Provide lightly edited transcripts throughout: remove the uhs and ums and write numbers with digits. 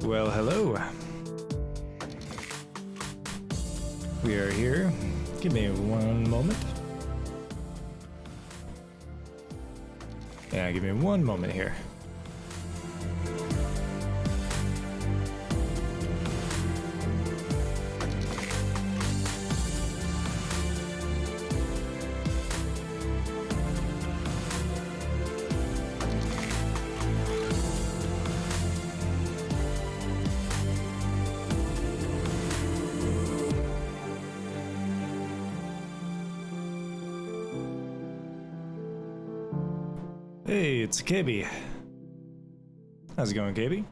Well, hello. We are here. Give me one moment. Yeah, give me one moment here. Hey, it's KB. How's it going, KB?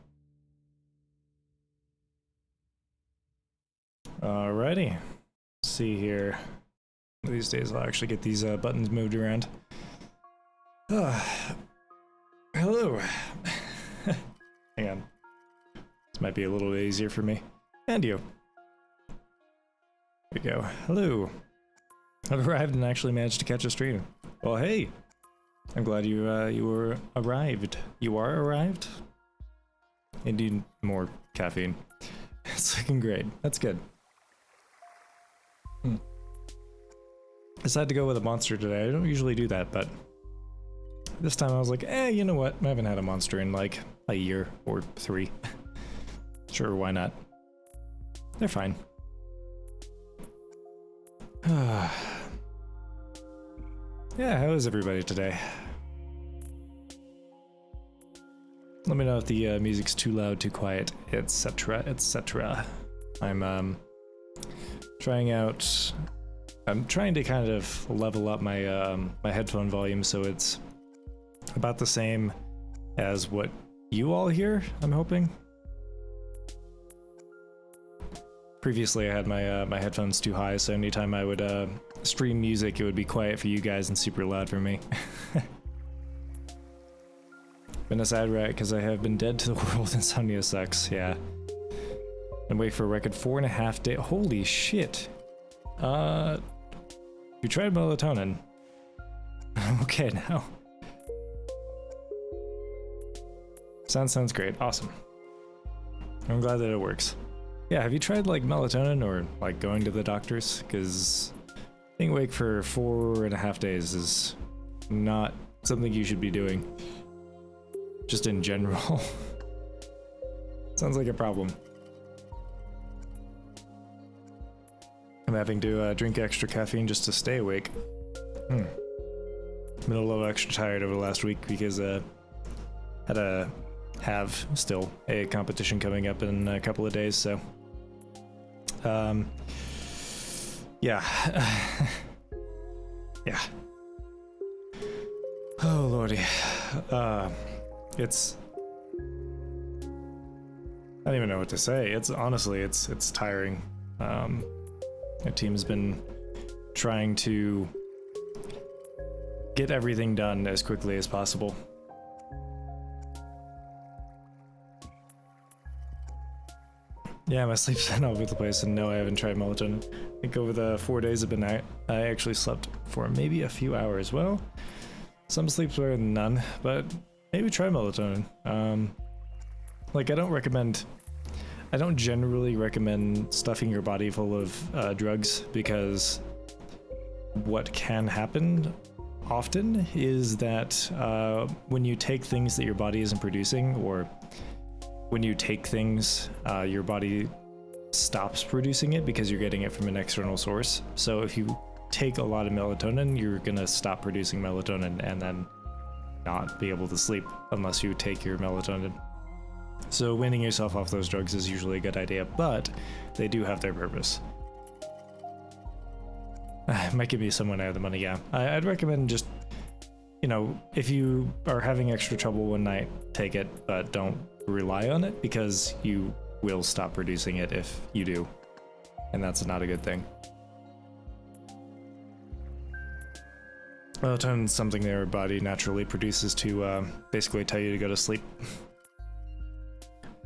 Alrighty. Let's see here. These days I'll actually get these buttons moved around. Hello. Hang on. This might be a little bit easier for me. And you. There we go. Hello. I've arrived and actually managed to catch a stream. Well, hey. I'm glad you were arrived. You are arrived? I need more caffeine. It's looking great. That's good. I decided to go with a monster today. I don't usually do that, but this time I was like, you know what? I haven't had a monster in like a year or 3. Sure, why not? They're fine. Yeah, how is everybody today? Let me know if the music's too loud, too quiet, etc., etc. I'm trying out. I'm trying to kind of level up my my headphone volume so it's about the same as what you all hear. I'm hoping. Previously, I had my my headphones too high, so anytime I would stream music, it would be quiet for you guys and super loud for me. Been a sad rat because I have been dead to the world. Insomnia sucks. Yeah. And wait for a record 4.5 days. Holy shit. You tried melatonin. I'm okay now. Sounds great. Awesome. I'm glad that it works. Yeah, have you tried like melatonin or like going to the doctors? Because being awake for 4.5 days is not something you should be doing. Just in general. Sounds like a problem. I'm having to drink extra caffeine just to stay awake. Been a little extra tired over the last week because had a still a competition coming up in a couple of days, so yeah. Yeah. Oh lordy. It's I don't even know what to say. It's honestly it's tiring. The team's been trying to get everything done as quickly as possible. Yeah, my sleep's been all over the place, and no, I haven't tried melatonin. I think over the 4 days I've been out, I actually slept for maybe a few hours. Well, some sleep's better than none, but maybe try melatonin. Like, I don't generally recommend stuffing your body full of drugs, because what can happen often is that when you take things that your body isn't producing, or when you take things, your body stops producing it because you're getting it from an external source. So if you take a lot of melatonin, you're gonna stop producing melatonin and then not be able to sleep unless you take your melatonin. So weaning yourself off those drugs is usually a good idea, but they do have their purpose. Might give me someone out of the money, yeah. I'd recommend just, you know, if you are having extra trouble one night, take it, but don't rely on it, because you will stop producing it if you do, and that's not a good thing. Melatonin is something that your body naturally produces to basically tell you to go to sleep.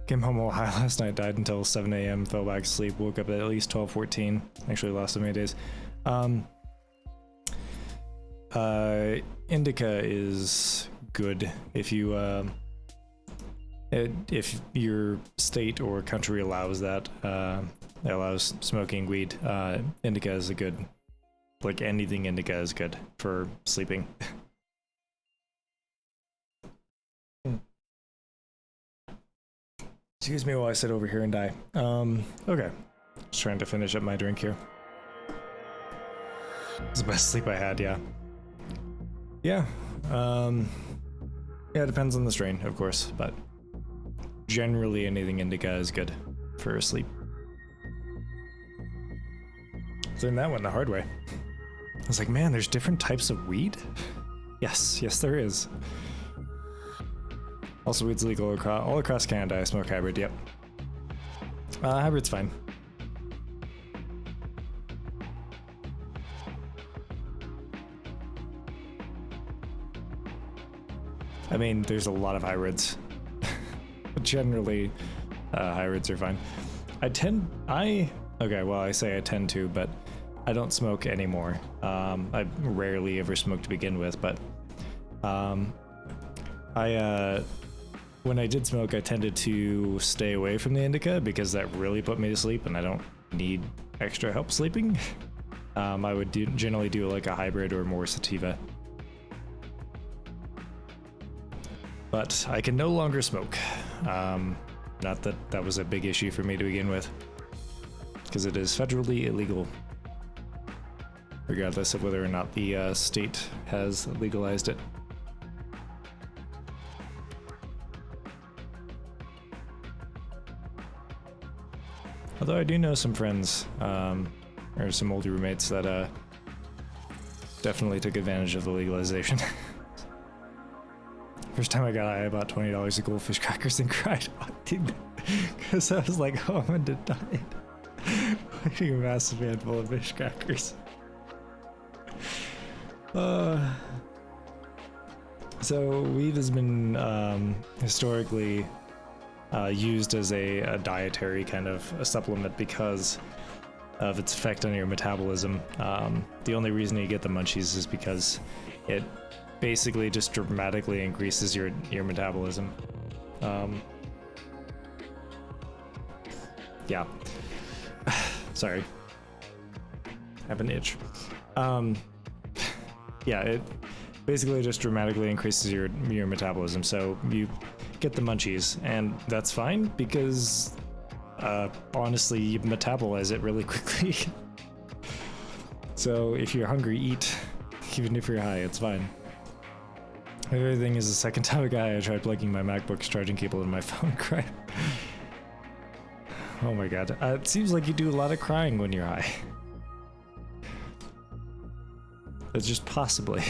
Came home a little high last night, died until 7 a.m, fell back asleep, woke up at least 12:14. Actually lost so many days. Indica is good if you if your state or country allows that, allows smoking weed, indica is a good, like anything indica is good for sleeping. Excuse me while I sit over here and die. Okay. Just trying to finish up my drink here. It's the best sleep I had, yeah. Yeah. Yeah, it depends on the strain, of course, but generally anything indica is good for sleep. Learned that one the hard way. I was like, man, there's different types of weed? Yes, there is. Also, weed's legal all across Canada. I smoke hybrid, yep. Hybrid's fine. I mean, there's a lot of hybrids. But generally, hybrids are fine. Okay, well, I say I tend to, but I don't smoke anymore. I rarely ever smoked to begin with, but when I did smoke, I tended to stay away from the indica because that really put me to sleep, and I don't need extra help sleeping. I would generally do like a hybrid or more sativa. But I can no longer smoke. Not that that was a big issue for me to begin with, because it is federally illegal, regardless of whether or not the state has legalized it. Although I do know some friends, or some older roommates that definitely took advantage of the legalization. First time I got high, I bought $20 of goldfish crackers and cried, because I was like, oh, I'm gonna die. Eating a massive handful of fish crackers. So weed has been historically used as a dietary kind of a supplement because of its effect on your metabolism. The only reason you get the munchies is because it basically just dramatically increases your metabolism. Yeah. Sorry. I have an itch. Yeah, it basically just dramatically increases your metabolism, so you get the munchies, and that's fine because honestly, you metabolize it really quickly. So if you're hungry, eat. Even if you're high, it's fine. The other thing is, the second time I got high, I tried plugging my MacBook's charging cable in my phone. Cried. Oh my god. It seems like you do a lot of crying when you're high. It's just possibly.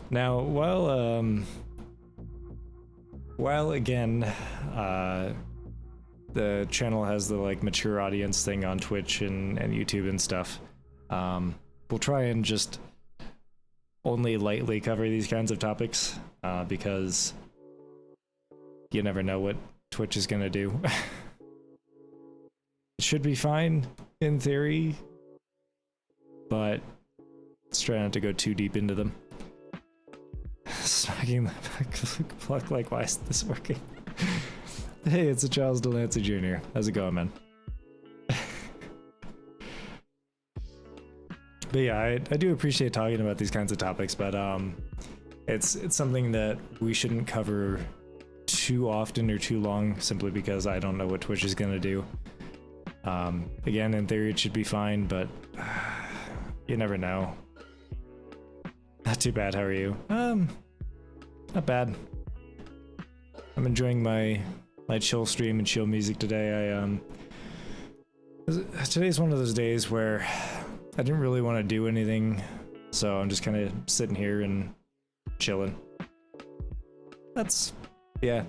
Now, while again, the channel has the like mature audience thing on Twitch and YouTube and stuff, we'll try and just only lightly cover these kinds of topics, because you never know what Twitch is gonna do. It should be fine in theory, but let's try not to go too deep into them. Smacking the pluck, like, why isn't this working? Hey, it's a Charles Delancey Jr. How's it going, man? But yeah, I do appreciate talking about these kinds of topics, but it's something that we shouldn't cover too often or too long, simply because I don't know what Twitch is gonna do. Again, in theory it should be fine, but you never know. Not too bad, how are you? Not bad. I'm enjoying my chill stream and chill music today. Today's one of those days where I didn't really want to do anything, so I'm just kind of sitting here and chilling. Yeah.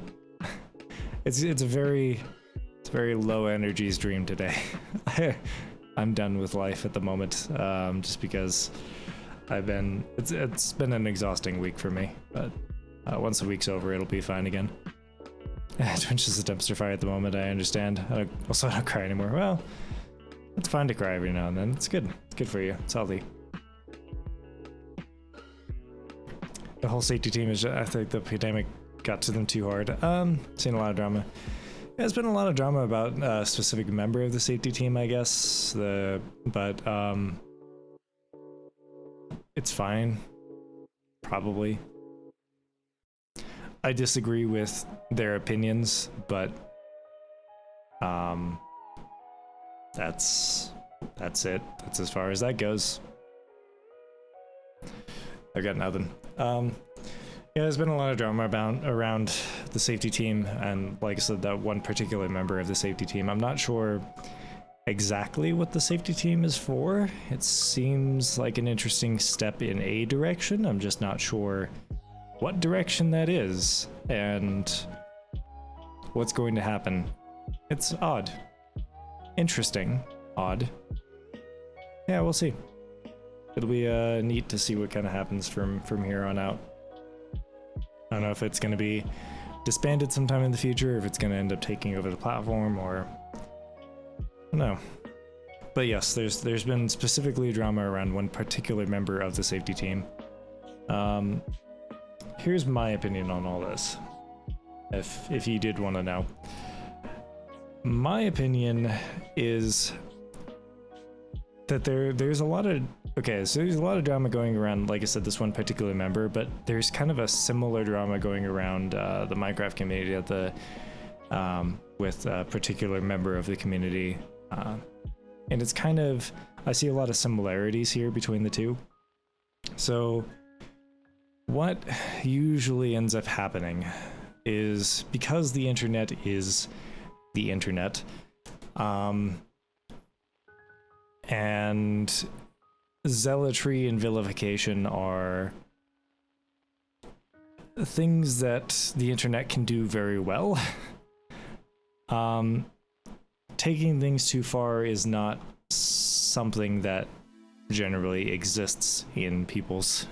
It's a very low energy stream today. I'm done with life at the moment, just because it's been an exhausting week for me, but once the week's over, it'll be fine again. Twitch is a dumpster fire at the moment, I understand. I don't cry anymore. Well, it's fine to cry every now and then. It's good. It's good for you. It's healthy. the whole safety team is just, I think the pandemic got to them too hard. Seen a lot of drama. There's been a lot of drama about a specific member of the safety team, I guess. But it's fine, probably. I disagree with their opinions, but that's it. That's as far as that goes. I got nothing. Yeah, there's been a lot of drama around the safety team, and like I said, that one particular member of the safety team. I'm not sure exactly what the safety team is for. It seems like an interesting step in a direction. I'm just not sure what direction that is and what's going to happen. It's odd. Interesting. Odd. Yeah, we'll see. It'll be neat to see what kind of happens from here on out. I don't know if it's going to be disbanded sometime in the future, or if it's going to end up taking over the platform, or I don't know. But yes, there's been specifically drama around one particular member of the safety team. Here's my opinion on all this, if you did want to know. My opinion is that there's a lot of so there's a lot of drama going around, like I said, this one particular member, but there's kind of a similar drama going around the Minecraft community at the with a particular member of the community, and it's kind of, I see a lot of similarities here between the two. So what usually ends up happening is, because the internet is the internet, and zealotry and vilification are things that the internet can do very well. Taking things too far is not something that generally exists in people's,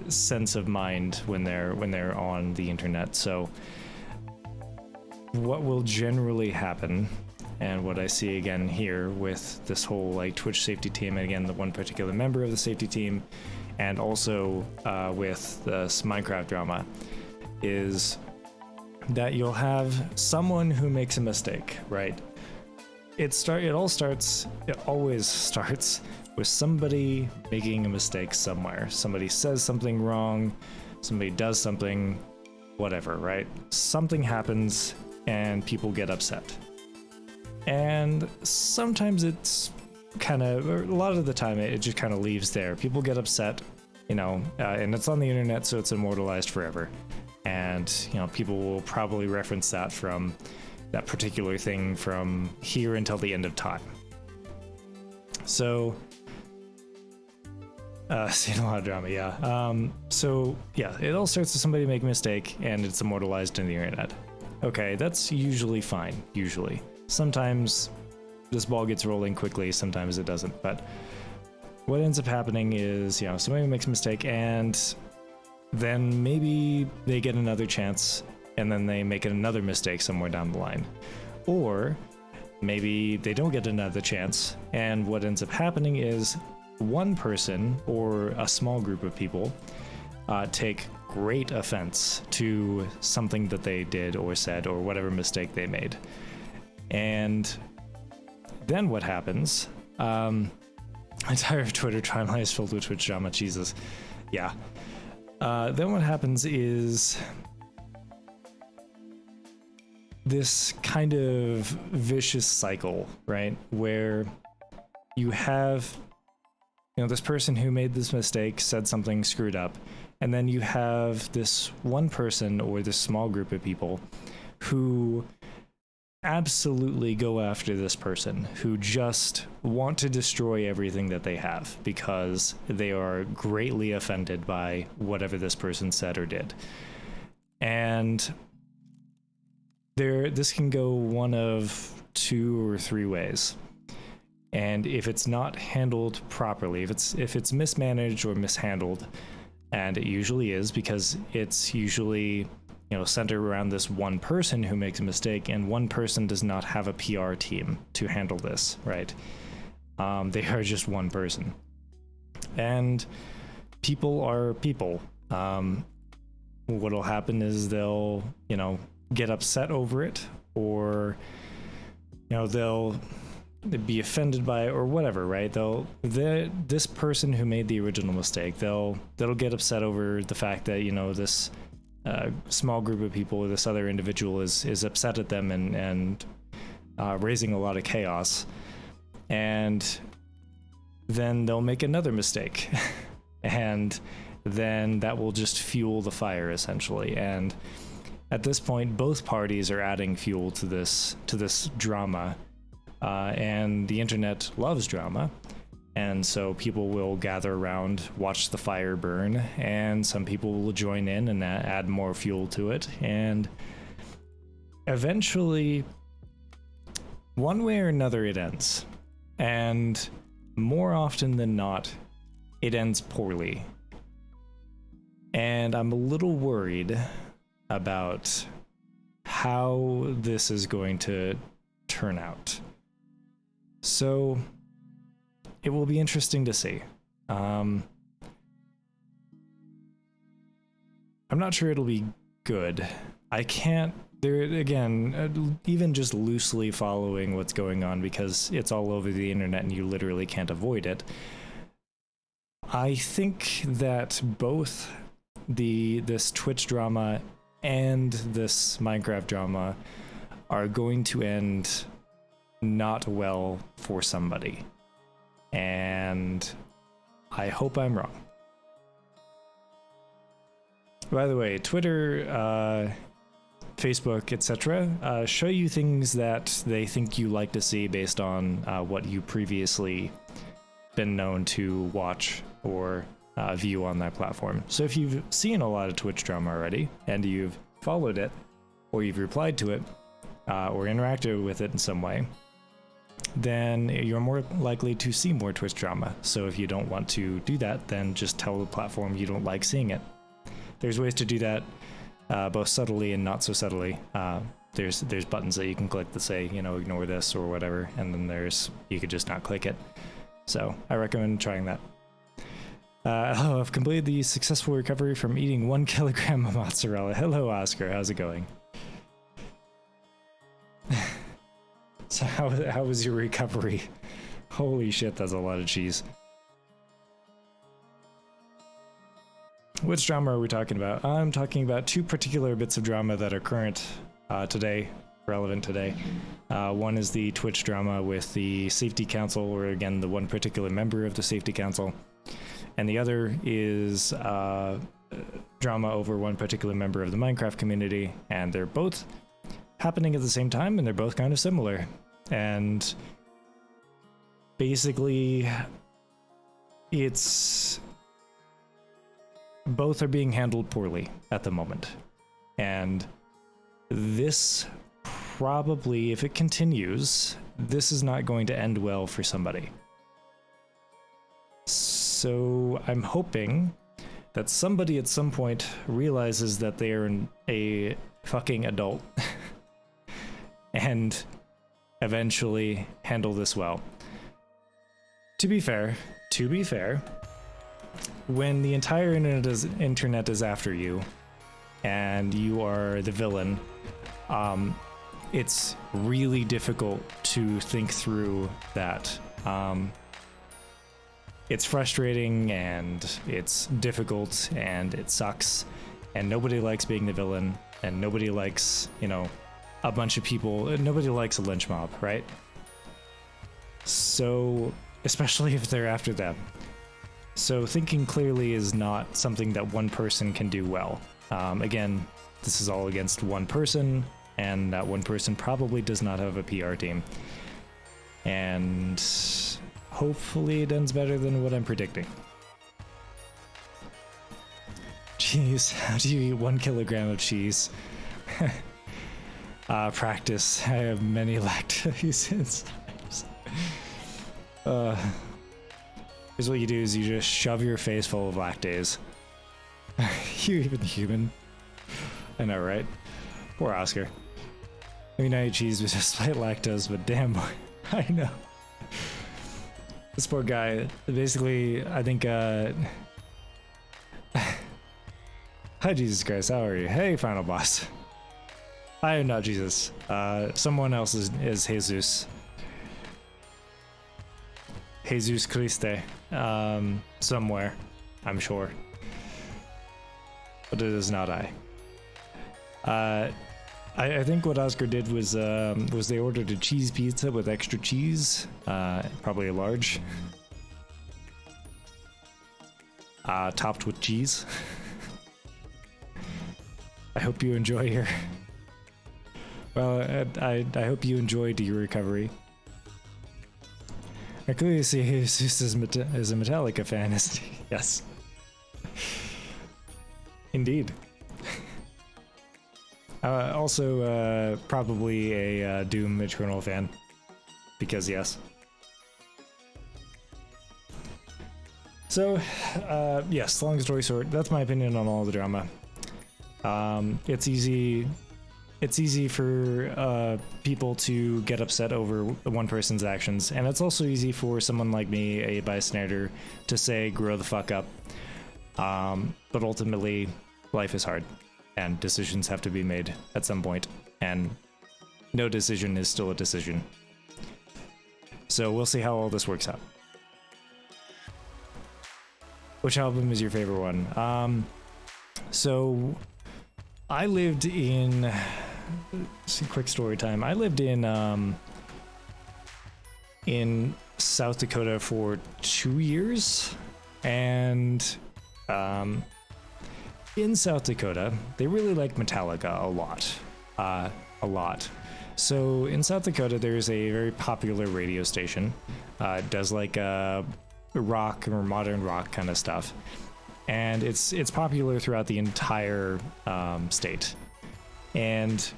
sense of mind when they're on the internet. So what will generally happen, and what I see again here with this whole Twitch safety team, and again the one particular member of the safety team, and also with this Minecraft drama, is that you'll have someone who makes a mistake, right? It always starts with somebody making a mistake somewhere. Somebody says something wrong, somebody does something, whatever, right? Something happens and people get upset. And sometimes it's kind of, or a lot of the time, it just kind of leaves there. People get upset, and it's on the internet, so it's immortalized forever. And, people will probably reference that from that particular thing from here until the end of time. So, seen a lot of drama, yeah. So, yeah, it all starts with somebody making a mistake, and it's immortalized in the internet. Okay, that's usually fine, usually. Sometimes this ball gets rolling quickly, sometimes it doesn't, but what ends up happening is, somebody makes a mistake, and then maybe they get another chance, and then they make another mistake somewhere down the line. Or maybe they don't get another chance, and what ends up happening is one person or a small group of people take great offense to something that they did or said or whatever mistake they made. And then what happens? Entire Twitter timeline is filled with Twitch drama, Jesus. Yeah. Then what happens is this kind of vicious cycle, right? Where you have, this person who made this mistake, said something screwed up, and then you have this one person or this small group of people who absolutely go after this person, who just want to destroy everything that they have because they are greatly offended by whatever this person said or did. And this can go one of 2 or 3 ways. And if it's not handled properly, if it's mismanaged or mishandled, and it usually is, because it's usually centered around this one person who makes a mistake, and one person does not have a PR team to handle this, right? They are just one person. And people are people. What'll happen is they'll, you know, get upset over it, or, you know, they'll be offended by it or whatever, right? This person who made the original mistake, they'll get upset over the fact that, you know, this small group of people or this other individual is upset at them and raising a lot of chaos, and then they'll make another mistake and then that will just fuel the fire, essentially. And at this point, both parties are adding fuel to this drama, and the internet loves drama, and so people will gather around, watch the fire burn, and some people will join in and add more fuel to it, and eventually, one way or another, it ends. And more often than not, it ends poorly. And I'm a little worried about how this is going to turn out. So it will be interesting to see. I'm not sure it'll be good. I can't, there again, even just loosely following what's going on, because it's all over the internet and you literally can't avoid it. I think that both this Twitch drama and this Minecraft drama are going to end not well for somebody. And I hope I'm wrong. By the way, Twitter, Facebook, etc., show you things that they think you like to see based on what you previously been known to watch or view on that platform. So if you've seen a lot of Twitch drama already and you've followed it, or you've replied to it, or interacted with it in some way, then you're more likely to see more Twitch drama. So if you don't want to do that, then just tell the platform you don't like seeing it. There's ways to do that, both subtly and not so subtly. There's buttons that you can click that say, you know, ignore this or whatever, and then you could just not click it. So I recommend trying that. Hello, I've completed the successful recovery from eating 1 kilogram of mozzarella. Hello, Oscar. How's it going? So how was your recovery? Holy shit, that's a lot of cheese. Which drama are we talking about? I'm talking about two particular bits of drama that are current today, relevant today. One is the Twitch drama with the Safety Council, or again, the one particular member of the Safety Council. And the other is drama over one particular member of the Minecraft community, and they're both happening at the same time, and they're both kind of similar. And basically, both are being handled poorly at the moment. And this probably, if it continues, this is not going to end well for somebody. So I'm hoping that somebody at some point realizes that they are a fucking adult and eventually handle this well. To be fair, when the entire internet is after you and you are the villain, it's really difficult to think through that. It's frustrating and it's difficult and it sucks, and nobody likes being the villain, and nobody likes, you know, a bunch of people. Nobody likes a lynch mob, right? So, especially if they're after them. So thinking clearly is not something that one person can do well. Again, this is all against one person, and that one person probably does not have a PR team. And hopefully it ends better than what I'm predicting. Jeez, how do you eat 1 kilogram of cheese? Practice. I have many lactose enzymes. Here's what you do is you just shove your face full of lactase. You even human. I know, right? Poor Oscar. I mean, I eat cheese with just slight lactose, but damn, I know. This poor guy, basically, I think Hi, Jesus Christ. How are you? Hey, final boss. I am not Jesus. Someone else is Jesus. Jesus Christe. Somewhere, I'm sure. But it is not I. I think what Oscar did was they ordered a cheese pizza with extra cheese, probably a large, topped with cheese. I hope you enjoy your. Well, I hope you enjoyed your recovery. I clearly see Jesus is a Metallica fan, isn't he? Yes. Indeed. Also, probably a Doom Eternal fan. Because yes. So, yes, long story short, that's my opinion on all the drama. It's easy for people to get upset over one person's actions, and it's also easy for someone like me, a bystander, to say grow the fuck up. But ultimately, life is hard, and decisions have to be made at some point, and no decision is still a decision. So we'll see how all this works out. Which album is your favorite one? So I lived in, quick story time. I lived in South Dakota for 2 years, and in South Dakota, they really like Metallica a lot. So in South Dakota, there's a very popular radio station. It does like rock or modern rock kind of stuff, and it's popular throughout the entire state. And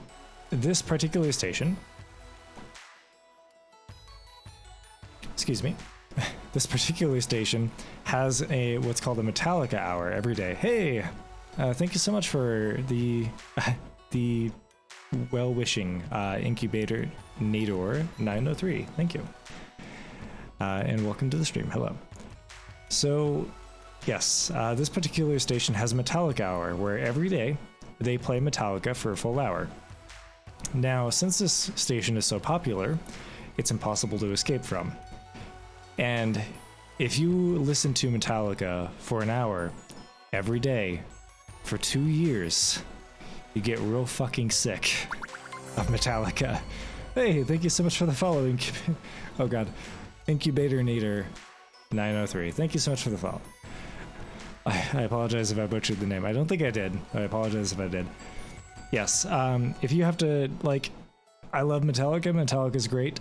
this particular station, excuse me, this particular station has what's called a Metallica hour every day. Hey, thank you so much for the well-wishing incubator Nador 903. Thank you, and welcome to the stream. Hello. So yes, this particular station has a Metallica hour where every day they play Metallica for a full hour. Now, since this station is so popular, it's impossible to escape from. And if you listen to Metallica for an hour every day for 2 years, you get real fucking sick of Metallica. Hey, thank you so much for the follow. Oh god. Incubator Nader 903. Thank you so much for the follow. I apologize if I butchered the name. I don't think I did. I apologize if I did. Yes, if you have to, like, I love Metallica. Metallica's great.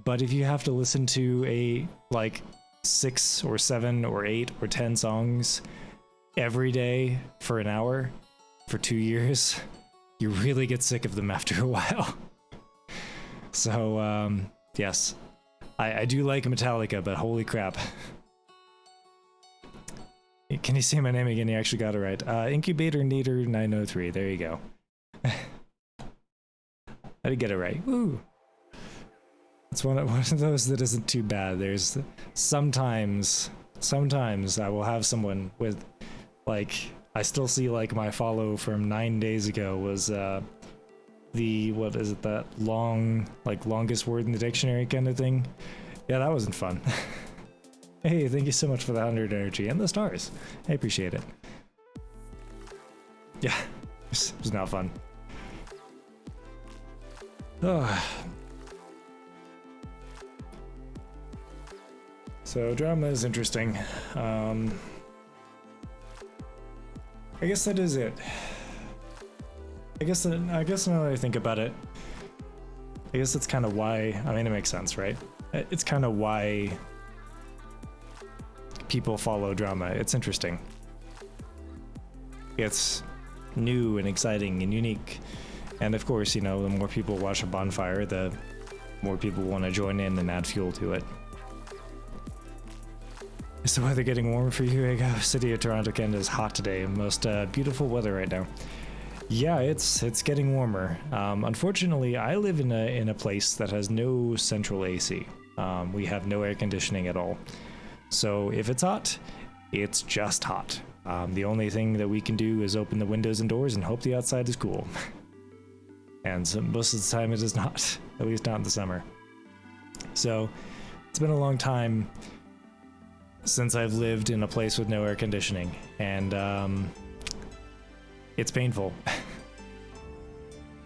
But if you have to listen to like 6 or 7 or 8 or 10 songs every day for an hour for 2 years, you really get sick of them after a while. So, yes. I do like Metallica, but holy crap. Can you say my name again? You actually got it right. Incubator Nader 903. There you go. I did get it right. Woo! It's one of those that isn't too bad. There's sometimes I will have someone with, like, I still see, like, my follow from 9 days ago was what is it, that longest word in the dictionary kind of thing. Yeah, that wasn't fun. Hey, thank you so much for the 100 energy and the stars. I appreciate it. Yeah, it was not fun. Oh. So drama is interesting. I guess that is it. I guess now that I think about it, I guess that's kind of why. I mean, it makes sense, right? It's kind of why people follow drama. It's interesting. It's new and exciting and unique. And of course, you know, the more people watch a bonfire, the more people want to join in and add fuel to it. Is the weather getting warmer for you? City of Toronto, Canada is hot today. Most beautiful weather right now. Yeah, it's getting warmer. Unfortunately, I live in a place that has no central AC. We have no air conditioning at all. So if it's hot, it's just hot. The only thing that we can do is open the windows and doors and hope the outside is cool. And so most of the time it is not, at least not in the summer. So it's been a long time since I've lived in a place with no air conditioning, and it's painful.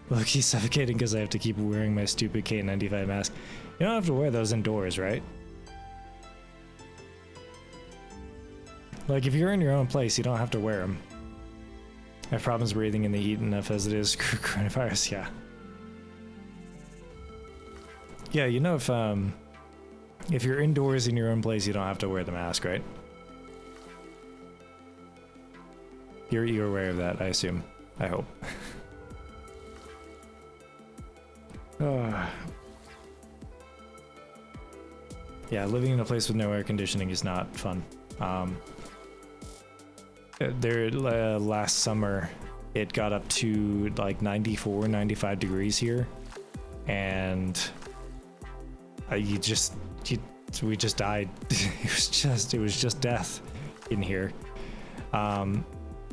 Look, he's suffocating because I have to keep wearing my stupid K95 mask. You don't have to wear those indoors, right? Like, if you're in your own place, you don't have to wear them. I have problems breathing in the heat enough as it is. Coronavirus, yeah. Yeah, you know, if you're indoors in your own place, you don't have to wear the mask, right? You're aware of that, I assume. I hope. Yeah, living in a place with no air conditioning is not fun. Last summer, it got up to like 94, 95 degrees here, and we just died. it was just death in here.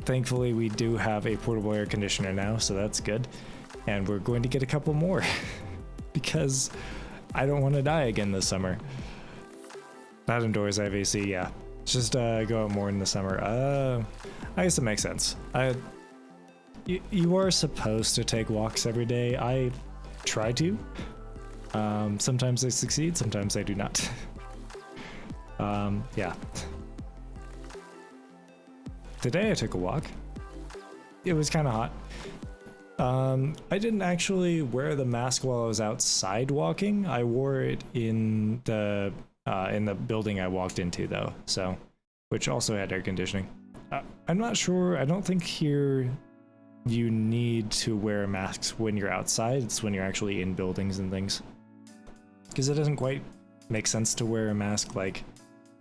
Thankfully, we do have a portable air conditioner now, so that's good, and we're going to get a couple more because I don't want to die again this summer. Not indoors, I have AC, yeah. Just go out more in the summer. I guess it makes sense. You are supposed to take walks every day. I try to. Sometimes I succeed, sometimes I do not. Yeah. Today I took a walk. It was kind of hot. I didn't actually wear the mask while I was outside walking. I wore it in the building I walked into, though, so, which also had air conditioning. I'm not sure. I don't think here you need to wear masks when you're outside. It's when you're actually in buildings and things, because it doesn't quite make sense to wear a mask like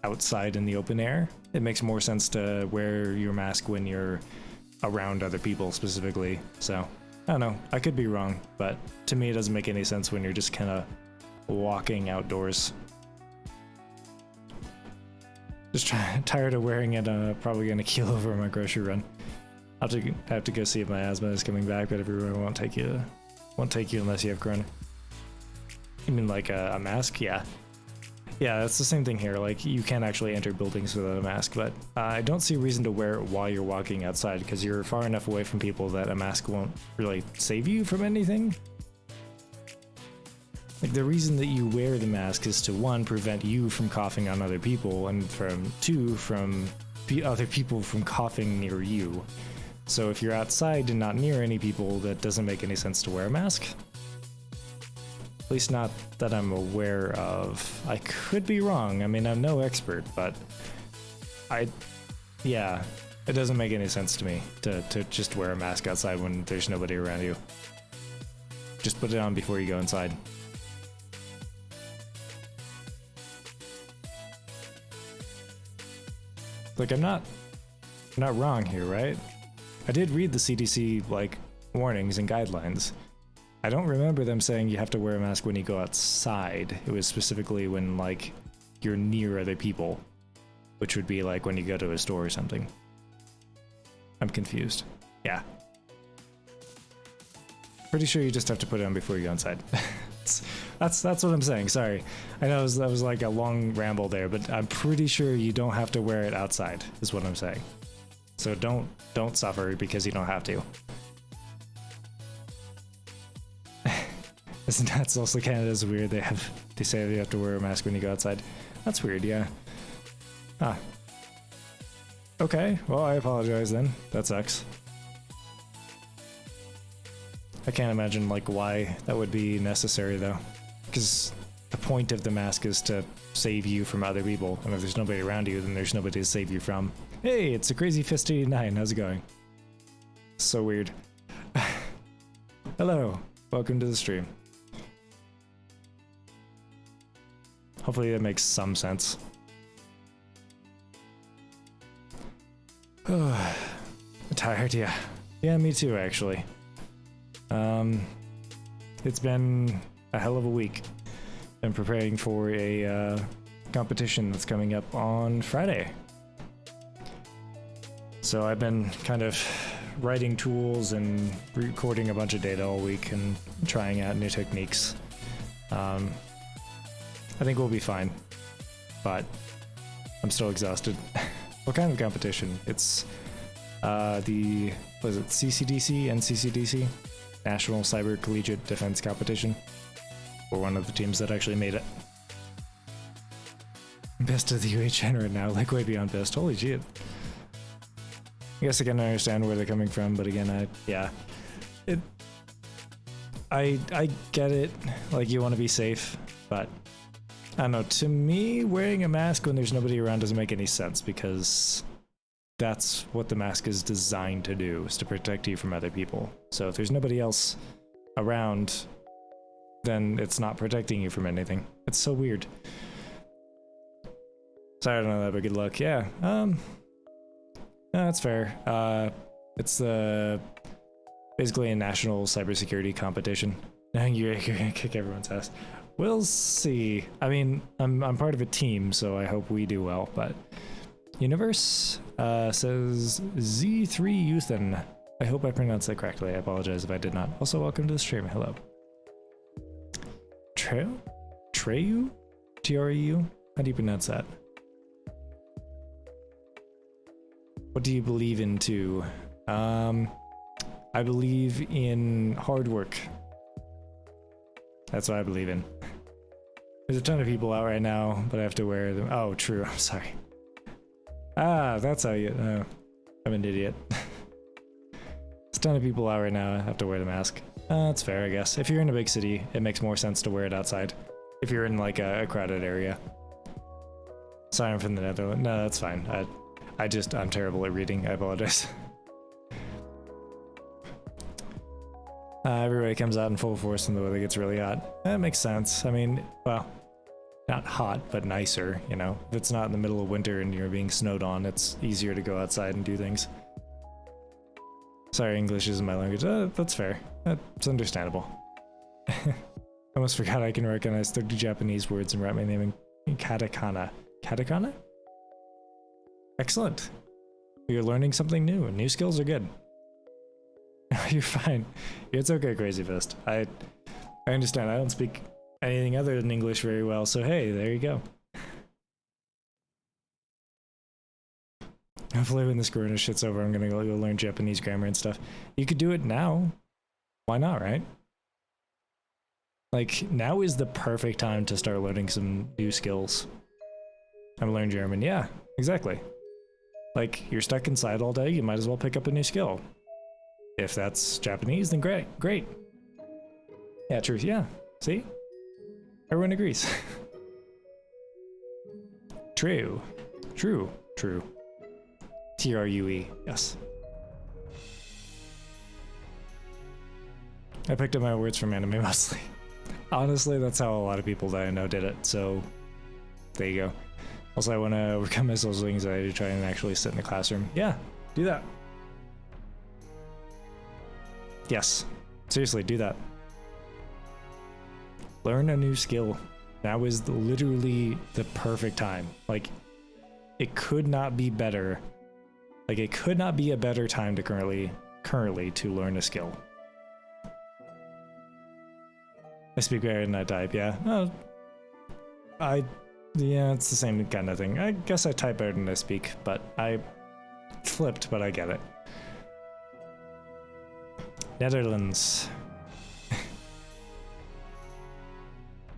outside in the open air. It makes more sense to wear your mask when you're around other people specifically. So I don't know, I could be wrong, but to me it doesn't make any sense when you're just kind of walking outdoors. Just tired of wearing it. Probably gonna keel over my grocery run. I have to go see if my asthma is coming back, but everyone won't take you unless you have corona. You mean like a mask? Yeah. Yeah, that's the same thing here. Like, you can't actually enter buildings without a mask, but I don't see a reason to wear it while you're walking outside, because you're far enough away from people that a mask won't really save you from anything. Like, the reason that you wear the mask is to, one, prevent you from coughing on other people, and two, from other people from coughing near you. So if you're outside and not near any people, that doesn't make any sense to wear a mask. At least not that I'm aware of. I could be wrong. I mean, I'm no expert, but yeah, it doesn't make any sense to me to just wear a mask outside when there's nobody around you. Just put it on before you go inside. Like, I'm not wrong here, right? I did read the CDC, like, warnings and guidelines. I don't remember them saying you have to wear a mask when you go outside. It was specifically when, like, you're near other people, which would be like when you go to a store or something. I'm confused. Yeah. Pretty sure you just have to put it on before you go inside. That's what I'm saying. Sorry. I know that was like a long ramble there, but I'm pretty sure you don't have to wear it outside, is what I'm saying. So don't suffer because you don't have to. Isn't that also Canada's weird? They say you have to wear a mask when you go outside. That's weird, yeah. Huh. Okay, well, I apologize then. That sucks. I can't imagine, like, why that would be necessary, though. Because the point of the mask is to save you from other people. And if there's nobody around you, then there's nobody to save you from. Hey, it's a Crazy Fist 89. How's it going? So weird. Hello. Welcome to the stream. Hopefully that makes some sense. Tired, yeah. Yeah, me too, actually. It's been a hell of a week. Been preparing for a competition that's coming up on Friday. So I've been kind of writing tools and recording a bunch of data all week and trying out new techniques. I think we'll be fine, but I'm still exhausted. What kind of competition? It's was it CCDC and CCDC? National Cyber Collegiate Defense Competition. We're one of the teams that actually made it. Best of the UHN right now, like way beyond best. Holy shit. I guess I can understand where they're coming from, but again, I get it, like you want to be safe, but I don't know, to me, wearing a mask when there's nobody around doesn't make any sense, because that's what the mask is designed to do, is to protect you from other people. So if there's nobody else around, then it's not protecting you from anything. It's so weird. Sorry, I don't know that, but good luck. Yeah, no, that's fair. It's basically a national cybersecurity competition. You're gonna kick everyone's ass. We'll see. I mean, I'm part of a team, so I hope we do well, but Universe says Z3 Youthen. I hope I pronounced that correctly. I apologize if I did not. Also, welcome to the stream. Hello. Treyu? Treu? How do you pronounce that? What do you believe in too? I believe in hard work. That's what I believe in. There's a ton of people out right now, but I have to wear them. Oh, true. I'm sorry. Ah, that's how you... I'm an idiot. There's a ton of people out right now. I have to wear the mask. That's fair, I guess. If you're in a big city, it makes more sense to wear it outside. If you're in like a crowded area. Sorry, I'm from the Netherlands. No, that's fine. I'm terrible at reading. I apologize. Everybody comes out in full force and the weather gets really hot. That makes sense. I mean, well, not hot, but nicer, you know? If it's not in the middle of winter and you're being snowed on, it's easier to go outside and do things. Sorry, English isn't my language. That's fair. That's understandable. I almost forgot I can recognize 30 Japanese words and write my name in katakana. Katakana? Excellent. You're learning something new, and new skills are good. You're fine. It's okay, Crazy Fist. I understand. I don't speak anything other than English very well, so hey, there you go. Hopefully when this corona shit's over, I'm gonna go learn Japanese grammar and stuff. You could do it now. Why not, right? Like, now is the perfect time to start learning some new skills. I'm learning German. Yeah, exactly. Like, you're stuck inside all day, you might as well pick up a new skill. If that's Japanese, then great. Yeah, true, yeah. See? Everyone agrees. True. True. Yes. I picked up my words from anime mostly. Honestly, that's how a lot of people that I know did it, so there you go. Also, I want to overcome my social anxiety to try and actually sit in the classroom. Yeah, do that. Yes, seriously, do that. Learn a new skill. Now is literally the perfect time. Like, it could not be better. Like, it could not be a better time to currently to learn a skill. I speak better than I type, yeah. Yeah, it's the same kind of thing. I guess I type better than I speak, but I flipped, but I get it. Netherlands.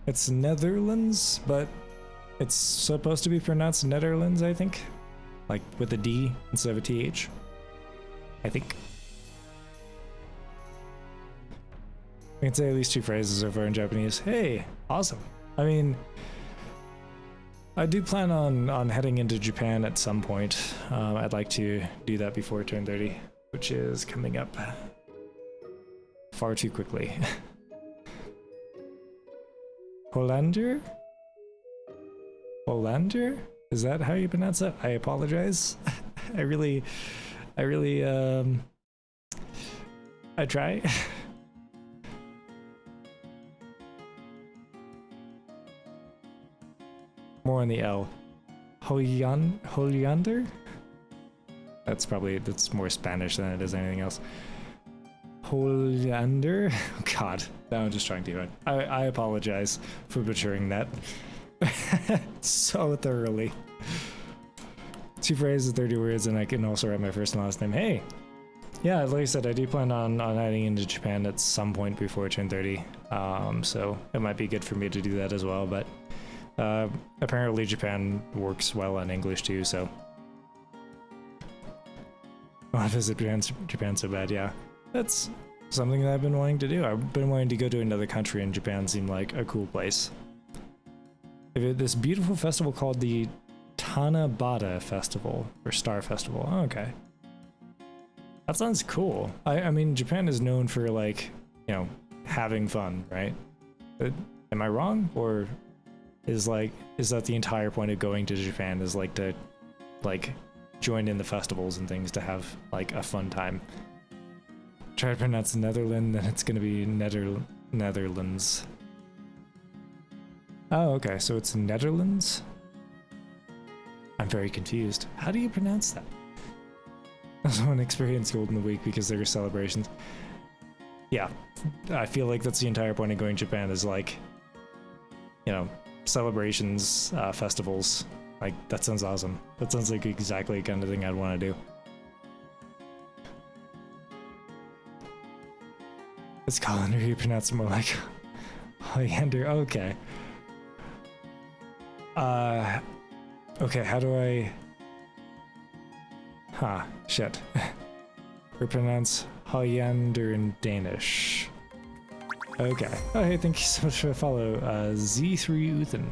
It's Netherlands, but it's supposed to be pronounced Netherlands, I think. Like with a D instead of a TH. I think. I can say at least 2 phrases so far in Japanese. Hey, awesome. I mean, I do plan on heading into Japan at some point. I'd like to do that before I turn 30, which is coming up far too quickly. Hollander? Hollander? Is that how you pronounce it? I apologize. I try. More on the L. Holiander? That's more Spanish than it is anything else. Oleander? Oh God, no, I'm just trying to do it. I apologize for butchering that so thoroughly. 2 phrases, 30 words, and I can also write my first and last name. Hey! Yeah, like I said, I do plan on heading into Japan at some point before I turn 30. So it might be good for me to do that as well, but apparently Japan works well on English too, so I want to visit Japan so bad, yeah. That's something that I've been wanting to do. I've been wanting to go to another country, and Japan seemed like a cool place. This beautiful festival called the Tanabata Festival, or Star Festival. Oh, okay. That sounds cool. I mean, Japan is known for, like, you know, having fun, right? Am I wrong? Or is that the entire point of going to Japan, is like to, like, join in the festivals and things to have, like, a fun time? Try to pronounce Netherlands, then it's gonna be Netherlands. Oh, okay, so it's Netherlands? I'm very confused. How do you pronounce that? I also want to experience Golden Week because there are celebrations. Yeah, I feel like that's the entire point of going to Japan, is like, you know, celebrations, festivals. Like, that sounds awesome. That sounds like exactly the kind of thing I'd want to do. It's colander, you pronounce it more like Oleander. Okay. Okay, how do I... Huh, shit. We pronounce Oleander in Danish. Okay. Oh, hey, thank you so much for the follow. Z3 Uthen.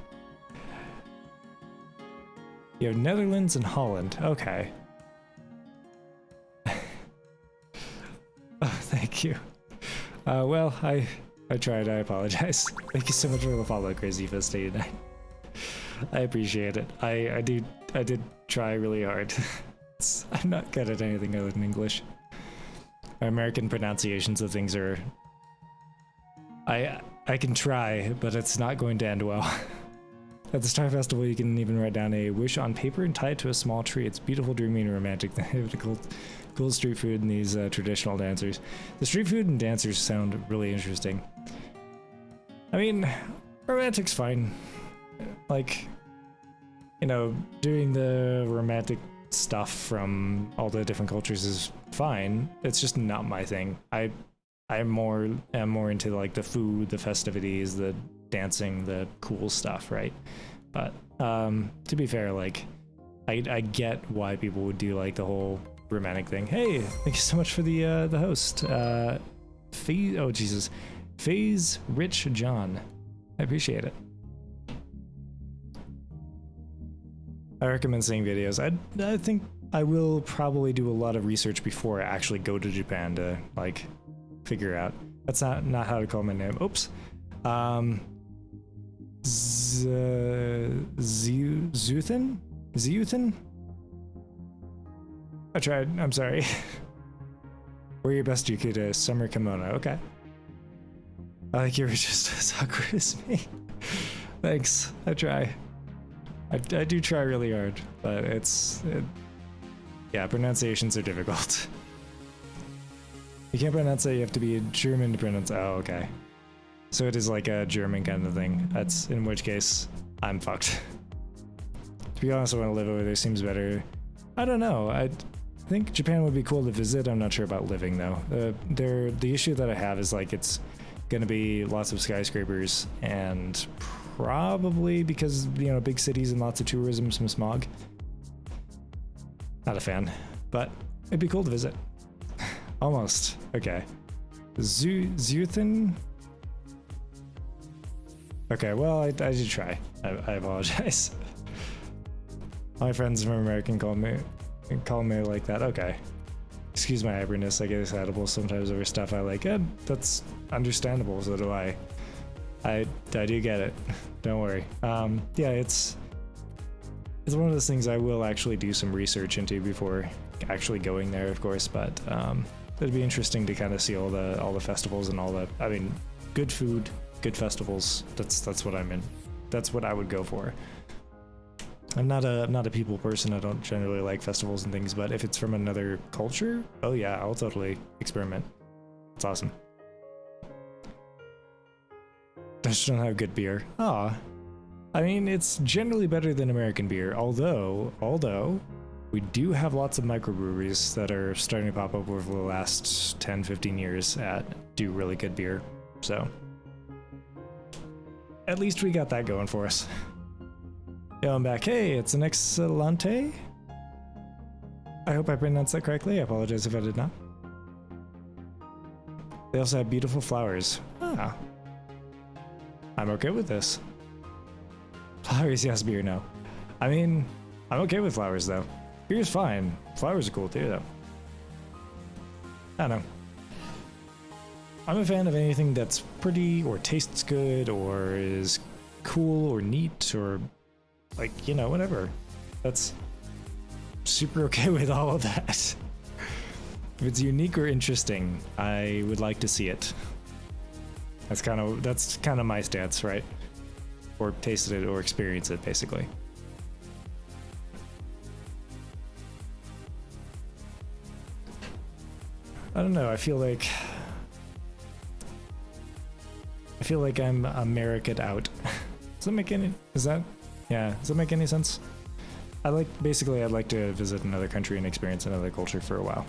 You have Netherlands and Holland. Okay. Oh, thank you. Well, I tried. I apologize. Thank you so much for the follow, Crazy Fist 89. I appreciate it. I did try really hard. I'm not good at anything other than English. American pronunciations of things are... I can try, but it's not going to end well. At the Star Festival, you can even write down a wish on paper and tie it to a small tree. It's beautiful, dreamy, and romantic. They have cool street food and these traditional dancers. The street food and dancers sound really interesting. I mean, romantic's fine. Like, you know, doing the romantic stuff from all the different cultures is fine. It's just not my thing. I'm more into like the food, the festivities, the dancing, the cool stuff, right? But to be fair, like I get why people would do like the whole romantic thing. Hey, thank you so much for the host. Phase, oh Jesus, Phase Rich John. I appreciate it. I recommend seeing videos. I think I will probably do a lot of research before I actually go to Japan to like figure out. That's not how to call my name. Oops. Zuthen? Zuthen? I tried. I'm sorry. Wear your best Yukita summer kimono. Okay. I like you were just as awkward as me. Thanks. I try. I do try really hard, but yeah, pronunciations are difficult. You can't pronounce it, you have to be a German to pronounce it. Oh, okay. So it is like a German kind of thing. That's, in which case, I'm fucked. To be honest, I want to live over there, seems better. I don't know, I think Japan would be cool to visit. I'm not sure about living though. The issue that I have is like it's gonna be lots of skyscrapers and probably because, you know, big cities and lots of tourism, some smog. Not a fan, but it'd be cool to visit. Almost. Okay. Zuthen? Okay, well, I did try. I apologize. My friends from American call me like that. Okay. Excuse my hyperness. I get excitable sometimes over stuff I like. That's understandable, so do I. I do get it. Don't worry. Yeah, it's one of those things I will actually do some research into before actually going there, of course, but it'd be interesting to kind of see all the festivals and all that. I mean, good food, good festivals. That's what I'm in. That's what I would go for. I'm not a people person. I don't generally like festivals and things, but if it's from another culture, oh yeah, I'll totally experiment. It's awesome. Dutch don't have good beer. Ah, I mean, it's generally better than American beer, although we do have lots of microbreweries that are starting to pop up over the last 10, 15 years that do really good beer. So at least we got that going for us. Yo, I'm back. Hey, it's an Excellente. I hope I pronounced that correctly. I apologize if I did not. They also have beautiful flowers. Ah. I'm okay with this. Flowers, yes. Beer, no. I mean, I'm okay with flowers, though. Beer's fine. Flowers are cool, too, though. I don't know. I'm a fan of anything that's pretty, or tastes good, or is cool, or neat, or, like, you know, whatever. That's super okay with all of that. If it's unique or interesting, I would like to see it. That's kind of my stance, right? Or taste it or experience it, basically. I don't know. I feel like I'm America'd out. Does that make any? Does that make any sense? I'd like to visit another country and experience another culture for a while,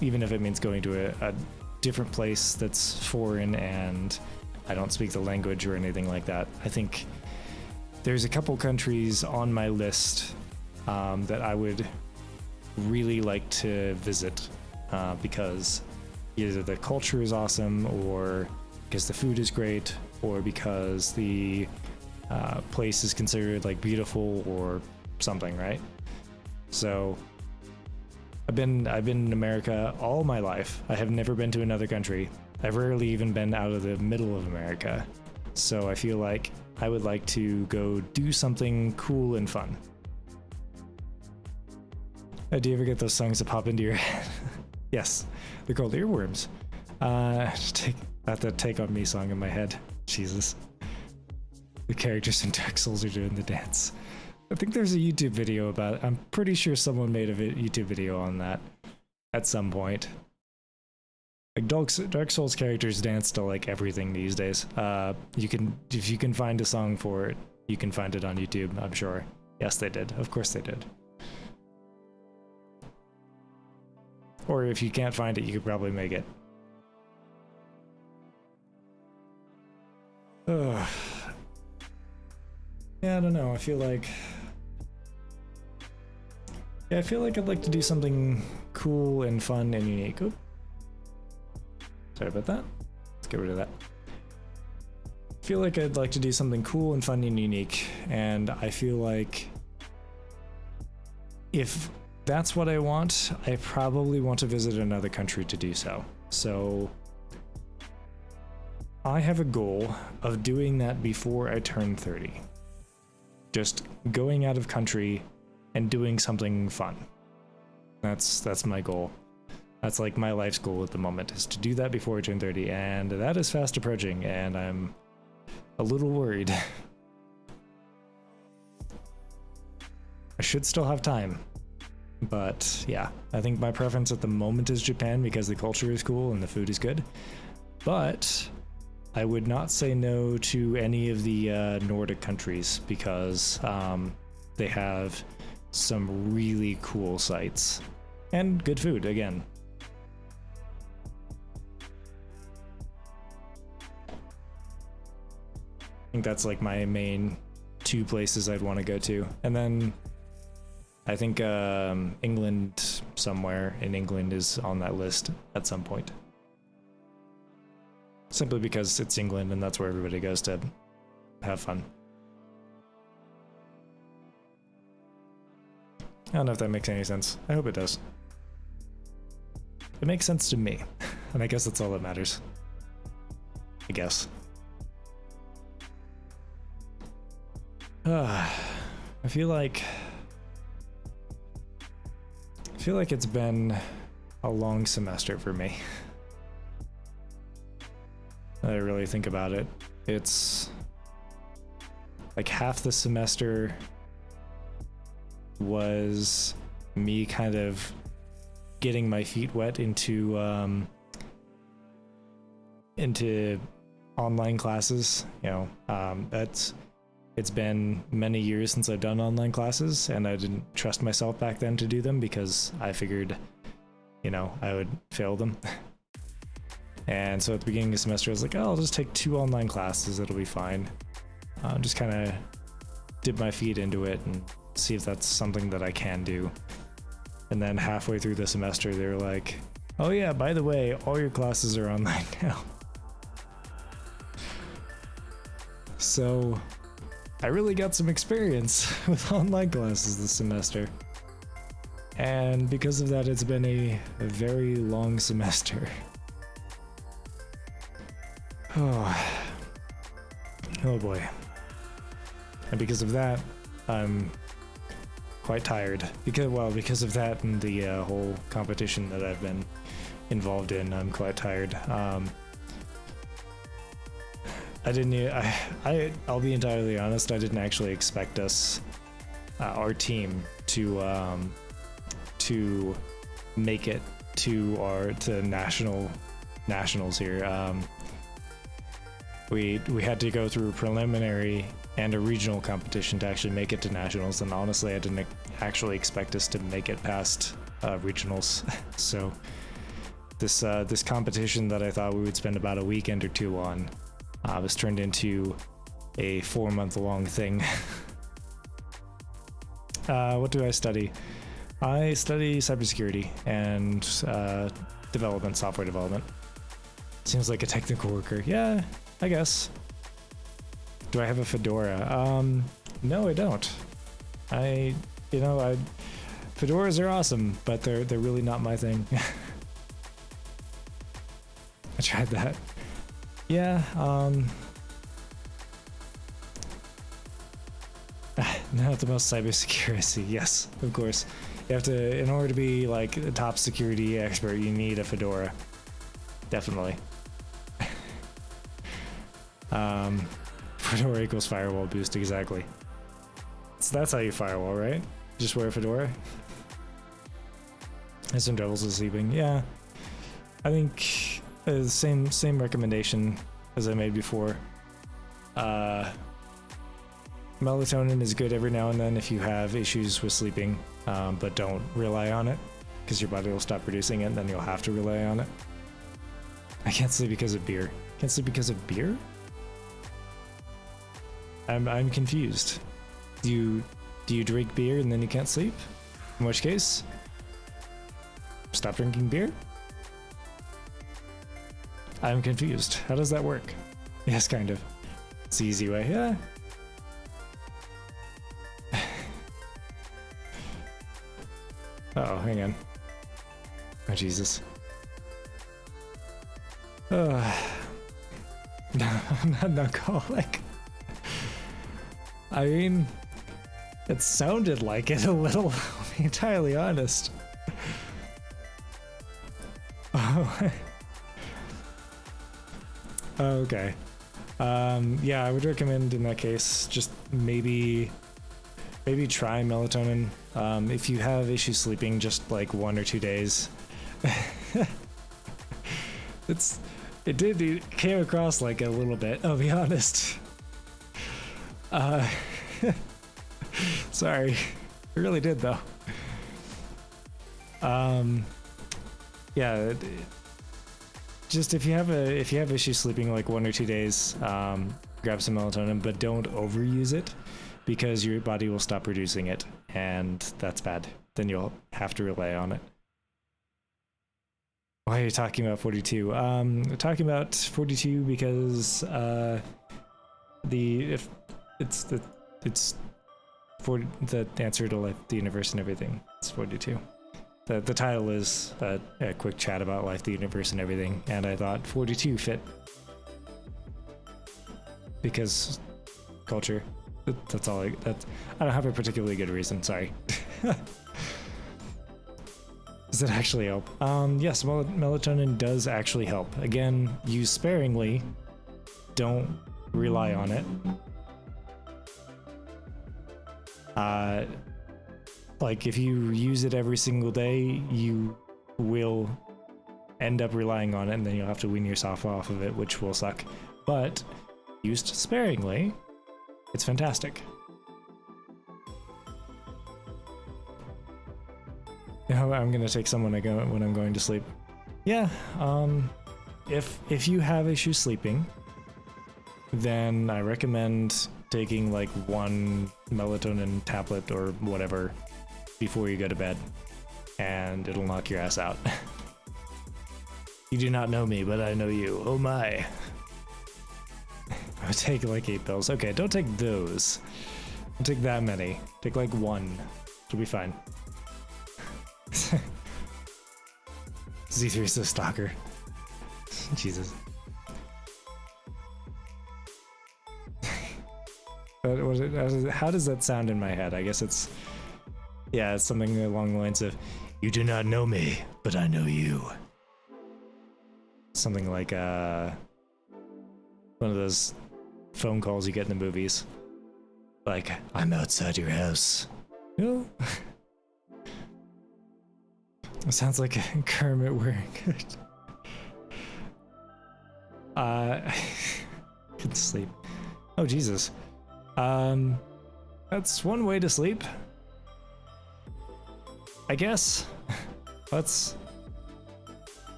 even if it means going to a different place that's foreign and I don't speak the language or anything like that. I think there's a couple countries on my list that I would really like to visit because either the culture is awesome, or because the food is great, or because the place is considered like beautiful or something, right? So I've been in America all my life. I have never been to another country. I've rarely even been out of the middle of America. So I feel like I would like to go do something cool and fun. Do you ever get those songs that pop into your head? Yes, they're called earworms. That Take On Me song in my head. Jesus. The characters in Dark Souls are doing the dance. I think there's a YouTube video about it. I'm pretty sure someone made a YouTube video on that at some point. Like Dark Souls characters dance to like everything these days. If you can find a song for it, you can find it on YouTube, I'm sure. Yes, they did. Of course they did. Or if you can't find it, you could probably make it. Ugh. Yeah, I don't know. I feel like I'd like to do something cool and fun and unique. Oop. Sorry about that. Let's get rid of that. I feel like I'd like to do something cool and fun and unique, and I feel like if that's what I want, I probably want to visit another country to do so. So I have a goal of doing that before I turn 30. Just going out of country and doing something fun. That's my goal. That's like my life's goal at the moment, is to do that before I turn 30, and that is fast approaching, and I'm a little worried. I should still have time, but yeah, I think my preference at the moment is Japan because the culture is cool and the food is good, but I would not say no to any of the Nordic countries because they have some really cool sites and good food again. I think that's like my main two places I'd want to go to. And then I think England, somewhere in England, is on that list at some point. Simply because it's England and that's where everybody goes to have fun. I don't know if that makes any sense. I hope it does. It makes sense to me, and I guess that's all that matters. I guess. I feel like it's been a long semester for me. I really think about it. It's like half the semester was me kind of getting my feet wet into online classes. You know, it's been many years since I've done online classes, and I didn't trust myself back then to do them because I figured, you know, I would fail them. And so at the beginning of the semester, I was like, oh, I'll just take 2 online classes, it'll be fine. Just kind of dip my feet into it and see if that's something that I can do. And then halfway through the semester, they were like, oh yeah, by the way, all your classes are online now. So I really got some experience with online classes this semester. And because of that, it's been a very long semester. Oh boy. And because of that, I'm quite tired. Because of that and the whole competition that I've been involved in, I'm quite tired. I'll be entirely honest, I didn't actually expect us, our team, to make it to nationals here. We had to go through a preliminary and a regional competition to actually make it to nationals, and honestly, I didn't actually expect us to make it past regionals. So this competition that I thought we would spend about a weekend or 2 on was turned into a 4-month-long thing. What do I study? I study cybersecurity and development, software development. Seems like a technical worker. Yeah, I guess. Do I have a fedora? No, I don't. Fedoras are awesome, but they're really not my thing. I tried that. Yeah, not the most cybersecure I see. Yes, of course. You have to, in order to be like a top security expert, you need a fedora. Definitely. Fedora equals firewall boost, exactly. So that's how you firewall, right? Just wear a fedora. There's some devils with sleeping. Yeah, I think same recommendation as I made before. Melatonin is good every now and then if you have issues with sleeping, but don't rely on it because your body will stop producing it, and then you'll have to rely on it. I can't sleep because of beer. Can't sleep because of beer? I'm confused. Do you drink beer and then you can't sleep? In which case, stop drinking beer? I'm confused. How does that work? Yes, kind of. It's the easy way. Yeah. Uh-oh, hang on. Oh, Jesus. No, I'm not an alcoholic. I mean, it sounded like it a little, I'll be entirely honest. Oh. Okay. Yeah, I would recommend in that case, just maybe try melatonin. If you have issues sleeping, just like 1 or 2 days. It came across like a little bit, I'll be honest. Sorry, it really did though. Yeah, just if you have issues sleeping like 1 or 2 days, grab some melatonin, but don't overuse it because your body will stop producing it, and that's bad. Then you'll have to rely on it. Why are you talking about 42? Talking about 42 because it's for the answer to life, the universe, and everything. It's 42. The title is a quick chat about life, the universe, and everything, and I thought 42 fit because culture. That's all. I don't have a particularly good reason. Sorry. Does it actually help? Yes, melatonin does actually help. Again, use sparingly. Don't rely on it. like if you use it every single day, you will end up relying on it, and then you'll have to wean yourself off of it, which will suck. But used sparingly, it's fantastic. You know, I'm gonna take some when I'm going to sleep. Yeah, if you have issues sleeping, then I recommend taking like one melatonin tablet or whatever before you go to bed, and it'll knock your ass out. You do not know me, but I know you. Oh my. I would take like 8 pills. Okay, don't take those. Don't take that many. Take like 1. It'll be fine. Z3 is a stalker. Jesus. How does that sound in my head? I guess it's... yeah, it's something along the lines of, you do not know me, but I know you. Something like one of those phone calls you get in the movies. Like, I'm outside your house. No? It sounds like Kermit wearing it. Couldn't sleep. Oh, Jesus. That's one way to sleep, I guess. Let's...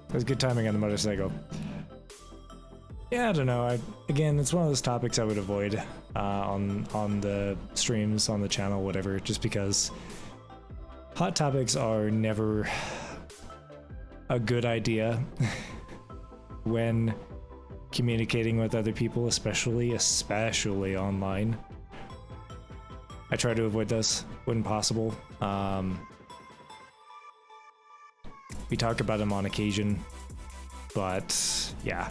That's good timing on the motorcycle. Yeah, I don't know. Again, it's one of those topics I would avoid on the streams, on the channel, whatever, just because hot topics are never a good idea when communicating with other people, especially online. I try to avoid those when possible. We talk about them on occasion, but yeah,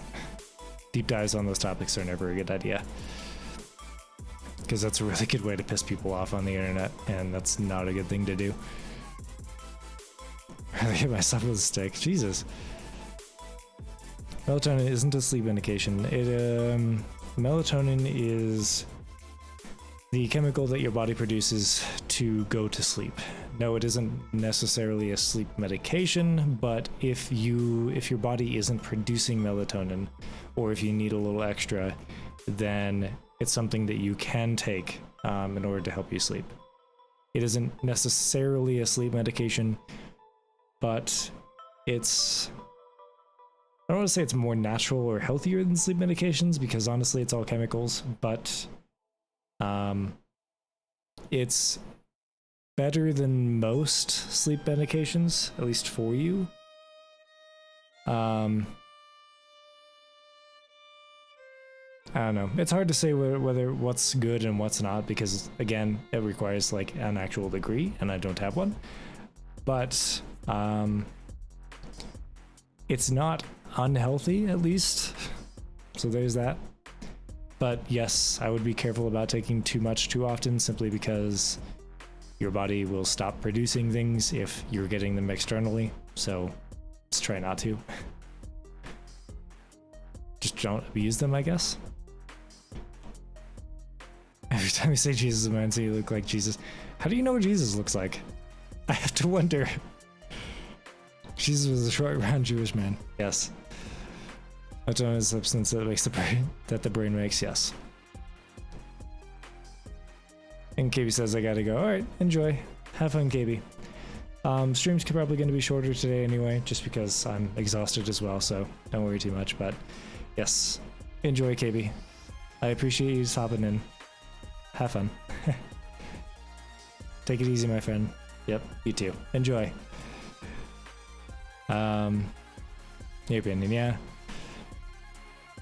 deep dives on those topics are never a good idea, because that's a really good way to piss people off on the internet, and that's not a good thing to do. I hit myself with a stick. Jesus. Melatonin isn't a sleep medication. Melatonin is the chemical that your body produces to go to sleep. No, it isn't necessarily a sleep medication, but if your body isn't producing melatonin, or if you need a little extra, then it's something that you can take in order to help you sleep. It isn't necessarily a sleep medication, but it's... I don't want to say it's more natural or healthier than sleep medications, because honestly it's all chemicals, but it's better than most sleep medications, at least for you. I don't know. It's hard to say whether what's good and what's not, because again, it requires like an actual degree, and I don't have one. But it's not unhealthy, at least. So there's that. But yes, I would be careful about taking too much too often, simply because your body will stop producing things if you're getting them externally. So let's try not to. Just don't abuse them, I guess. Every time you say Jesus, man, so you look like Jesus. How do you know what Jesus looks like? I have to wonder. Jesus was a short, round Jewish man. Yes. Melatonin is a substance that makes the brain makes. Yes. And KB says I gotta go. All right, enjoy. Have fun, KB. Streams probably going to be shorter today anyway, just because I'm exhausted as well. So don't worry too much. But yes, enjoy, KB. I appreciate you hopping in. Have fun. Take it easy, my friend. Yep, you too. Enjoy. Your opinion, yeah.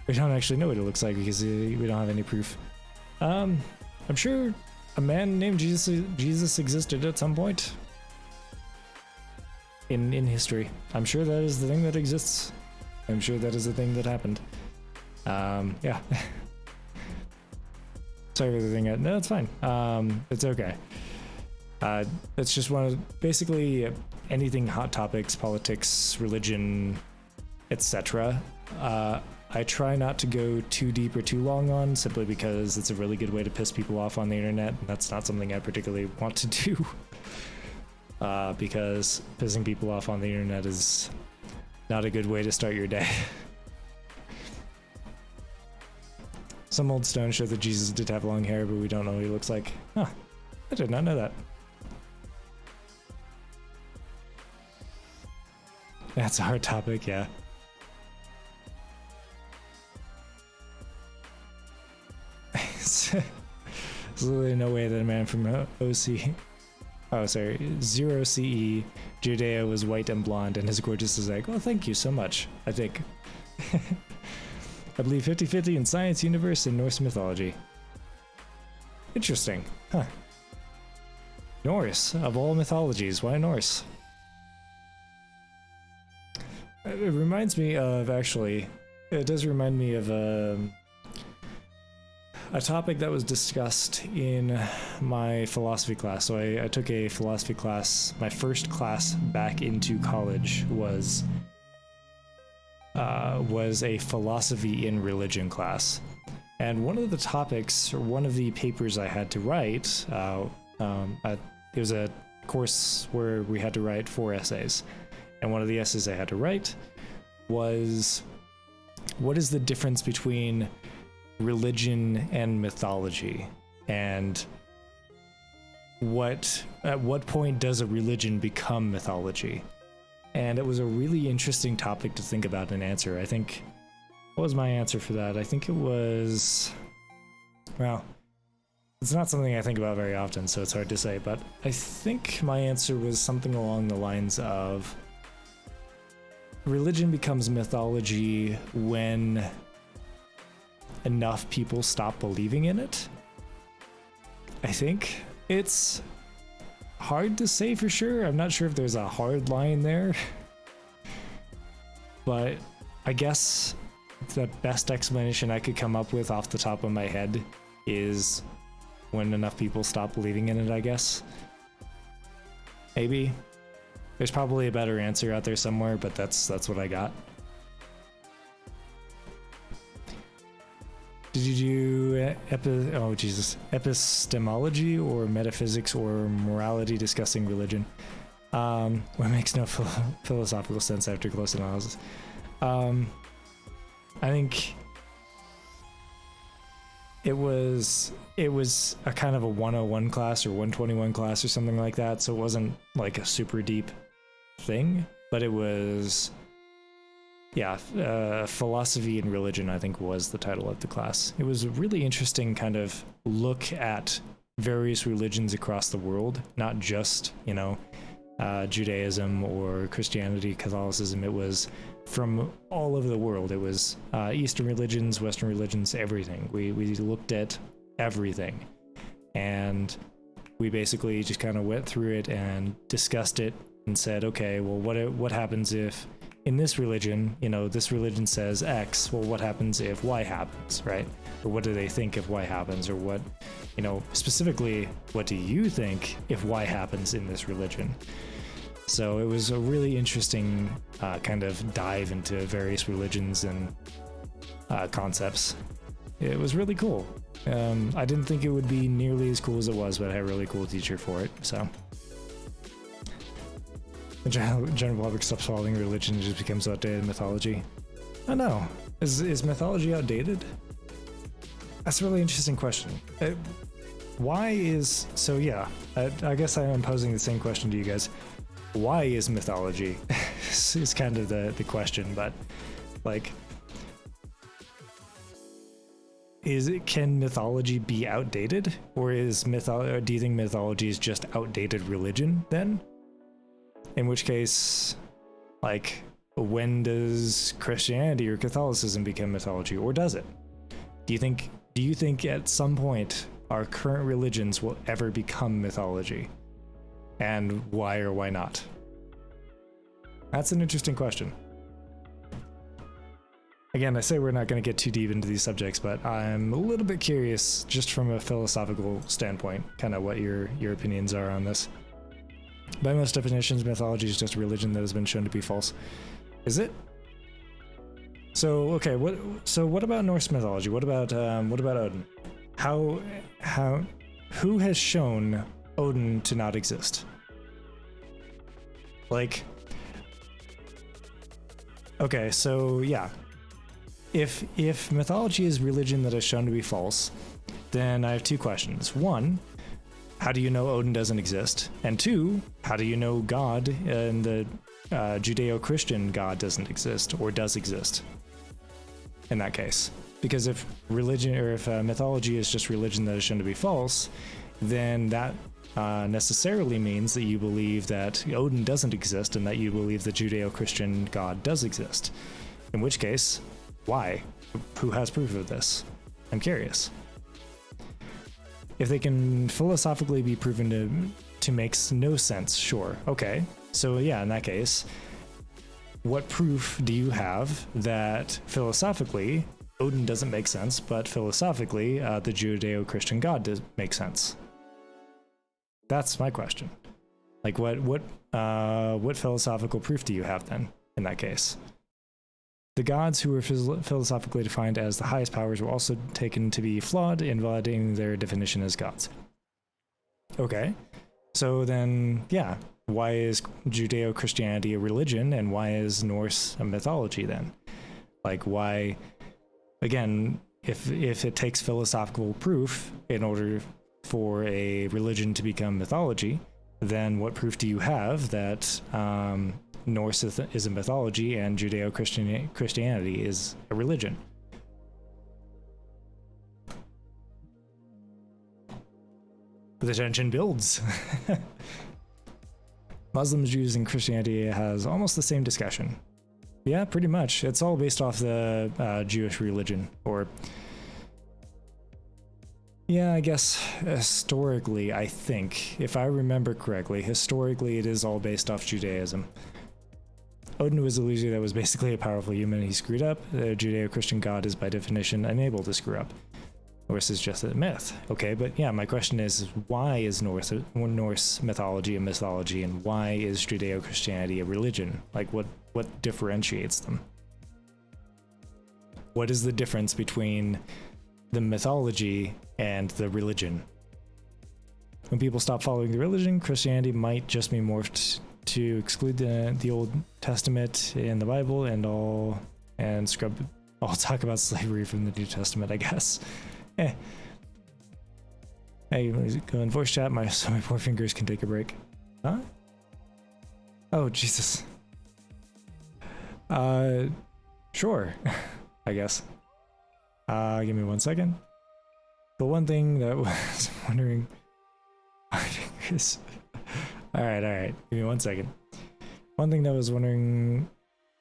We don't actually know what it looks like because we don't have any proof. I'm sure a man named Jesus existed at some point in history. I'm sure that is the thing that exists. I'm sure that is the thing that happened. Yeah. Sorry for the thing. No, it's fine. It's okay. It's just one of basically anything hot topics, politics, religion, etc. I try not to go too deep or too long on, simply because it's a really good way to piss people off on the internet, and that's not something I particularly want to do. Because pissing people off on the internet is not a good way to start your day. Some old stones show that Jesus did have long hair, but we don't know what he looks like. Huh, I did not know that. That's a hard topic, yeah. There's literally no way that a man from Zero CE, Judea was white and blonde, and his gorgeous is like, oh, thank you so much, I think. I believe 50-50 in science, universe, and Norse mythology. Interesting, huh. Norse, of all mythologies, why Norse? It reminds me of, actually, it does remind me of a topic that was discussed in my philosophy class. So I took a philosophy class. My first class back into college was a philosophy in religion class. And one of the topics, or one of the papers I had to write, it was a course where we had to write 4 essays. And one of the essays I had to write was, what is the difference between religion and mythology? And at what point does a religion become mythology? And it was a really interesting topic to think about and answer. I think, what was my answer for that? I think it was, well, it's not something I think about very often, so it's hard to say, but I think my answer was something along the lines of, religion becomes mythology when enough people stop believing in it. I think it's hard to say for sure. I'm not sure if there's a hard line there. But I guess the best explanation I could come up with off the top of my head is when enough people stop believing in it, I guess. Maybe. There's probably a better answer out there somewhere, but that's what I got. Did you do epistemology or metaphysics or morality discussing religion? What makes no philosophical sense after close analysis. I think it was a kind of a 101 class or 121 class or something like that, so it wasn't like a super deep thing, but it was, yeah, philosophy and religion, I think, was the title of the class. It was a really interesting kind of look at various religions across the world, not just, Judaism or Christianity, Catholicism. It was from all over the world. It was Eastern religions, Western religions, everything. We looked at everything, and we basically just kind of went through it and discussed it and said, okay, well, what happens if in this religion, this religion says X, well, what happens if Y happens, right? Or what do they think if Y happens? Or what, specifically, what do you think if Y happens in this religion? So it was a really interesting kind of dive into various religions and concepts. It was really cool. I didn't think it would be nearly as cool as it was, but I had a really cool teacher for it, so. The general public stops following religion and just becomes outdated mythology. I don't know. Is mythology outdated? That's a really interesting question. I guess I am posing the same question to you guys. Why is mythology? is kind of the question, but like, can mythology be outdated? Or do you think mythology is just outdated religion then? In which case, like, when does Christianity or Catholicism become mythology, or does it? Do you think at some point our current religions will ever become mythology? And why or why not? That's an interesting question. Again, I say we're not going to get too deep into these subjects, but I'm a little bit curious, just from a philosophical standpoint, kind of what your opinions are on this. By most definitions, mythology is just a religion that has been shown to be false. Is it? So okay, what about Norse mythology? What about Odin? How who has shown Odin to not exist? Like, okay, so yeah, if mythology is religion that is shown to be false, then I have two questions. One, how do you know Odin doesn't exist? And two, how do you know God and the Judeo-Christian God doesn't exist or does exist? In that case, because if religion or if mythology is just religion that is shown to be false, then that necessarily means that you believe that Odin doesn't exist and that you believe the Judeo-Christian God does exist. In which case, why? Who has proof of this? I'm curious. If they can philosophically be proven to make no sense, sure, okay. So yeah, in that case, what proof do you have that philosophically Odin doesn't make sense, but philosophically the Judeo-Christian God does make sense? That's my question. Like, what philosophical proof do you have then in that case? The gods who were philosophically defined as the highest powers were also taken to be flawed, invalidating their definition as gods. Okay, so then, yeah, why is Judeo-Christianity a religion and why is Norse a mythology then? Like, why, again, if it takes philosophical proof in order for a religion to become mythology, then what proof do you have that Norse is a mythology and Judeo-Christianity is a religion? The tension builds. Muslims, Jews, and Christianity has almost the same discussion. Yeah, pretty much. It's all based off the Jewish religion, or yeah, I guess historically, I think, if I remember correctly, historically it is all based off Judaism. Odin was a loser that was basically a powerful human. He screwed up. The Judeo-Christian God is by definition unable to screw up. Norse is just a myth. Okay, but yeah, my question is, why is Norse mythology a mythology, and why is Judeo-Christianity a religion? Like, what differentiates them? What is the difference between the mythology and the religion? When people stop following the religion, Christianity might just be morphed to exclude the Old Testament in the Bible and scrub all talk about slavery from the New Testament, I guess. Hey, go in voice chat. So my poor fingers can take a break. Huh? Oh, Jesus. Sure. I guess. Give me 1 second. The one thing that was wondering. My fingers. All right. Give me 1 second. One thing that I was wondering,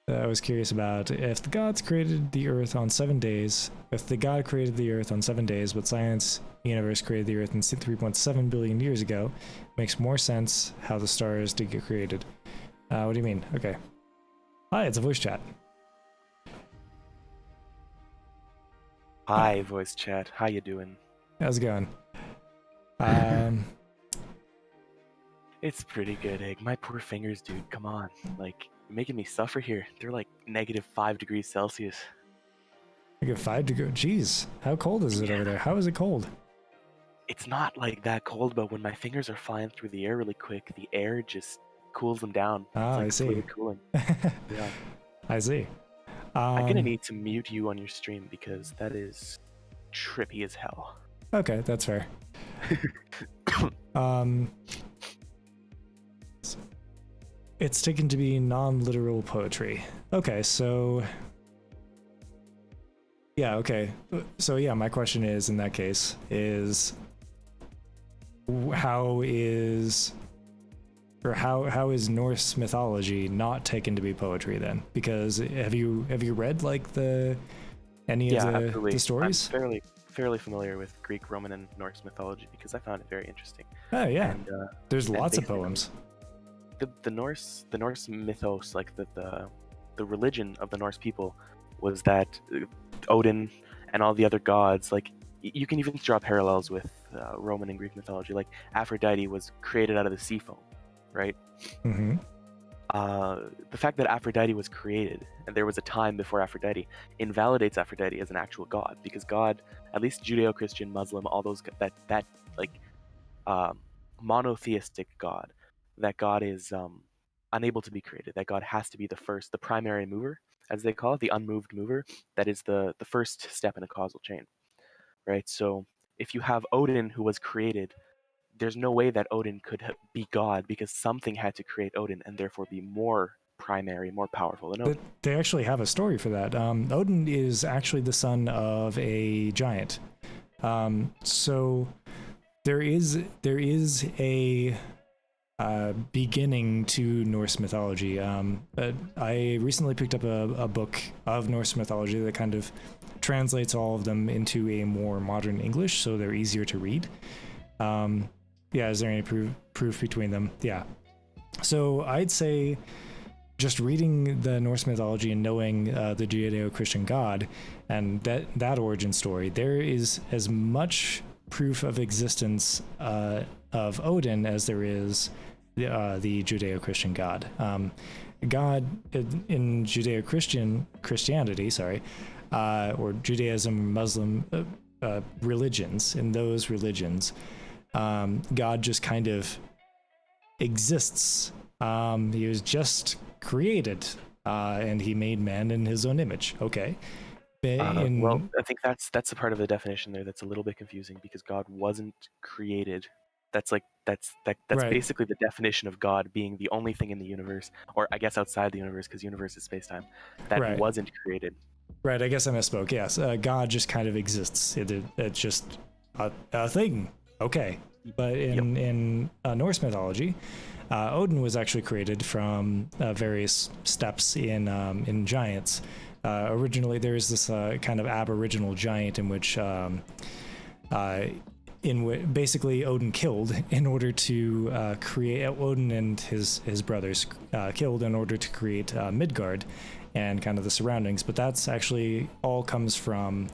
that I was curious about, if the gods created the Earth on 7 days, if the God created the Earth on 7 days, but science universe created the Earth in 3.7 billion years ago, makes more sense how the stars did get created. What do you mean? Okay. Hi, it's a voice chat. Hi, voice chat. How you doing? How's it going? It's pretty good, Egg. My poor fingers, dude. Come on. Like, you're making me suffer here. They're like -5 degrees Celsius. -5 degrees. Jeez, how cold is it over there? How is it cold? It's not like that cold, but when my fingers are flying through the air really quick, the air just cools them down. Ah, like I see. Cooling. Yeah. I see. I'm gonna need to mute you on your stream because that is trippy as hell. Okay, that's fair. It's taken to be non-literal poetry. Okay, so yeah, okay. So yeah, my question is, in that case, is how is Norse mythology not taken to be poetry then? Because have you read like any of the stories? I'm fairly familiar with Greek, Roman, and Norse mythology because I found it very interesting. Oh yeah, and, there's lots of poems. The Norse mythos, like the religion of the Norse people, was that Odin and all the other gods, like you can even draw parallels with Roman and Greek mythology. Like Aphrodite was created out of the sea foam, right? Mm-hmm. the fact that Aphrodite was created and there was a time before Aphrodite invalidates Aphrodite as an actual god, because God, at least Judeo-Christian, Muslim, all those that like um, monotheistic God, that God is unable to be created. That God has to be the first, the primary mover, as they call it, the unmoved mover. That is the first step in a causal chain, right? So if you have Odin who was created, there's no way that Odin could be God, because something had to create Odin and therefore be more primary, more powerful than But Odin. they actually have a story for that. Odin is actually the son of a giant. So there is a beginning to Norse mythology. But I recently picked up a book of Norse mythology that kind of translates all of them into a more modern English, so they're easier to read. Yeah, is there any proof between them? Yeah. So I'd say just reading the Norse mythology and knowing the Judeo-Christian God and that origin story, there is as much proof of existence of Odin as there is the Judeo-Christian God. God in Christianity, sorry, or Judaism, Muslim religions, in those religions, God just kind of exists. He was just created, and he made man in his own image. Okay. Well, I think that's a part of the definition there that's a little bit confusing, because God wasn't created. That's right, basically the definition of God being the only thing in the universe, or I guess outside the universe, because universe is space time, that right, wasn't created. right. I guess I misspoke. Yes, God just kind of exists. It's just a thing. Okay. But Yep. in Norse mythology, Odin was actually created from various steps in giants. Originally, there is this kind of aboriginal giant in which basically Odin killed in order to create Odin and his brothers killed in order to create Midgard and kind of the surroundings. But that's actually all comes from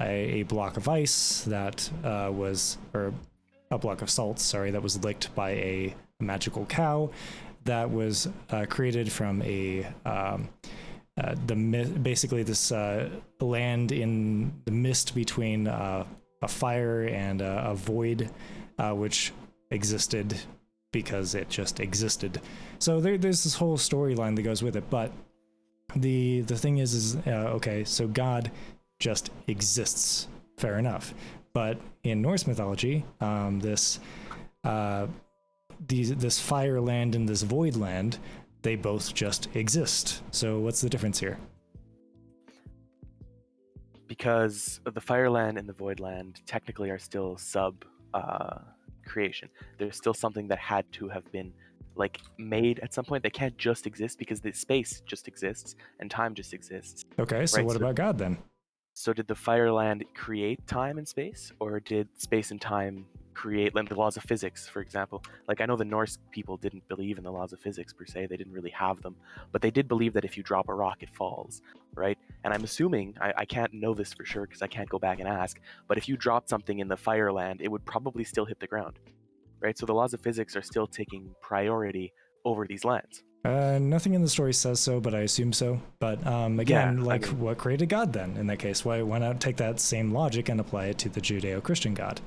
a block of ice that or a block of salt, sorry, that was licked by a magical cow that was created from basically this land in the mist between a fire and a void, which existed because it just existed. So there's this whole storyline that goes with it. But the thing is okay, so God just exists. Fair enough. But in Norse mythology, this fire land and this void land, they both just exist. So what's the difference here? Because the Fireland and the Voidland technically are still sub creation. There's still something that had to have been like made at some point. They can't just exist because the space just exists and time just exists. Okay, so Right? what about God then? So did the Fireland create time and space, or did space and time create like the laws of physics, for example? Like I know the Norse people didn't believe in the laws of physics per se; they didn't really have them, but they did believe that if you drop a rock, it falls, right? And I'm assuming I can't know this for sure because I can't go back and ask, but if you dropped something in the Fireland, it would probably still hit the ground, right? So the laws of physics are still taking priority over these lands. Nothing in the story says so, but I assume so. But Yeah, again, I like, mean, what created God then in that case? Why not take that same logic and apply it to the Judeo-Christian God?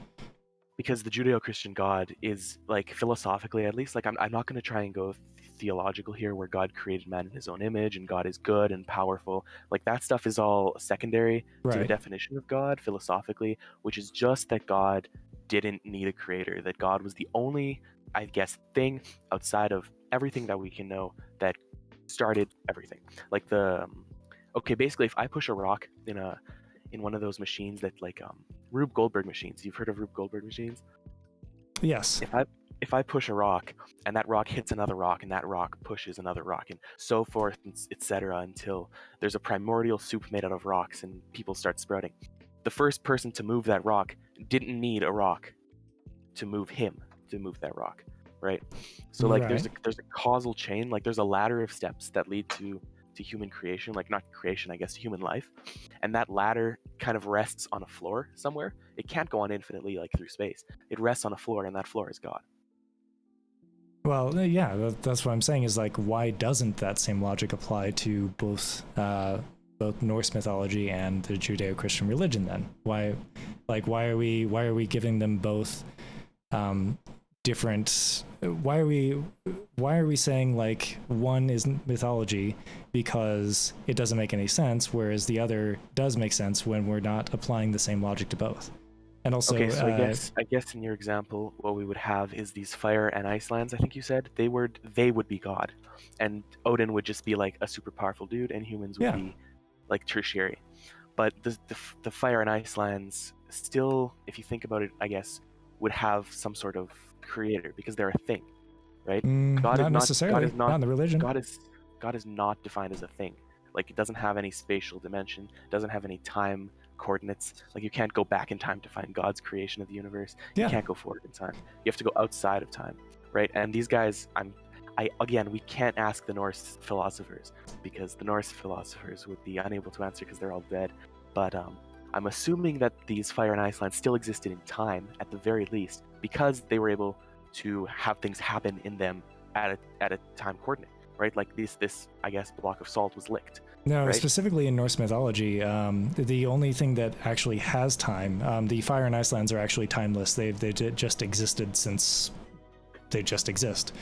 because the Judeo-Christian God is like philosophically, at least, like I'm not going to try and go theological here, where God created man in his own image and God is good and powerful. Like that stuff is all secondary to the Right. definition of God philosophically, which is just that God didn't need a creator, that God was the only, I guess, thing outside of everything that we can know that started everything. Like okay, basically, if I push a rock in one of those machines that like Rube Goldberg machines. You've heard of Rube Goldberg machines? Yes. If I push a rock and that rock hits another rock and that rock pushes another rock and so forth and etc. until there's a primordial soup made out of rocks and people start sprouting. The first person to move that rock didn't need a rock to move him to move that rock, right? So like Right. there's a causal chain, like there's a ladder of steps that lead to human creation, like not creation, I guess, to human life. And that ladder kind of rests on a floor somewhere. It can't go on infinitely like through space. It rests on a floor, and that floor is God. Well, yeah, that's what I'm saying is like, why doesn't that same logic apply to both Norse mythology and the Judeo-Christian religion then? Why are we giving them both different why are we saying like one is mythology because it doesn't make any sense, whereas the other does make sense when we're not applying the same logic to both? And also, Okay, so I guess in your example, what we would have is these fire and ice lands. I think you said they would be God, and Odin would just be like a super powerful dude, and humans would yeah, be like tertiary. But the fire and ice lands still, if you think about it, I guess would have some sort of creator because they're a thing, right? God is not not. God necessarily, is not not. in the religion. God is. God is not defined as a thing. Like it doesn't have any spatial dimension. Doesn't have any time coordinates. Like you can't go back in time to find God's creation of the universe. You Yeah, can't go forward in time. You have to go outside of time, right? And these guys, I again, we can't ask the Norse philosophers because the Norse philosophers would be unable to answer because they're all dead. But I'm assuming that these fire and ice lands still existed in time at the very least because they were able to have things happen in them at a time coordinate, right? Like this I guess block of salt was licked, no, right? specifically in Norse mythology, the only thing that actually has time, the fire and ice lands are actually timeless. They just existed since they just exist.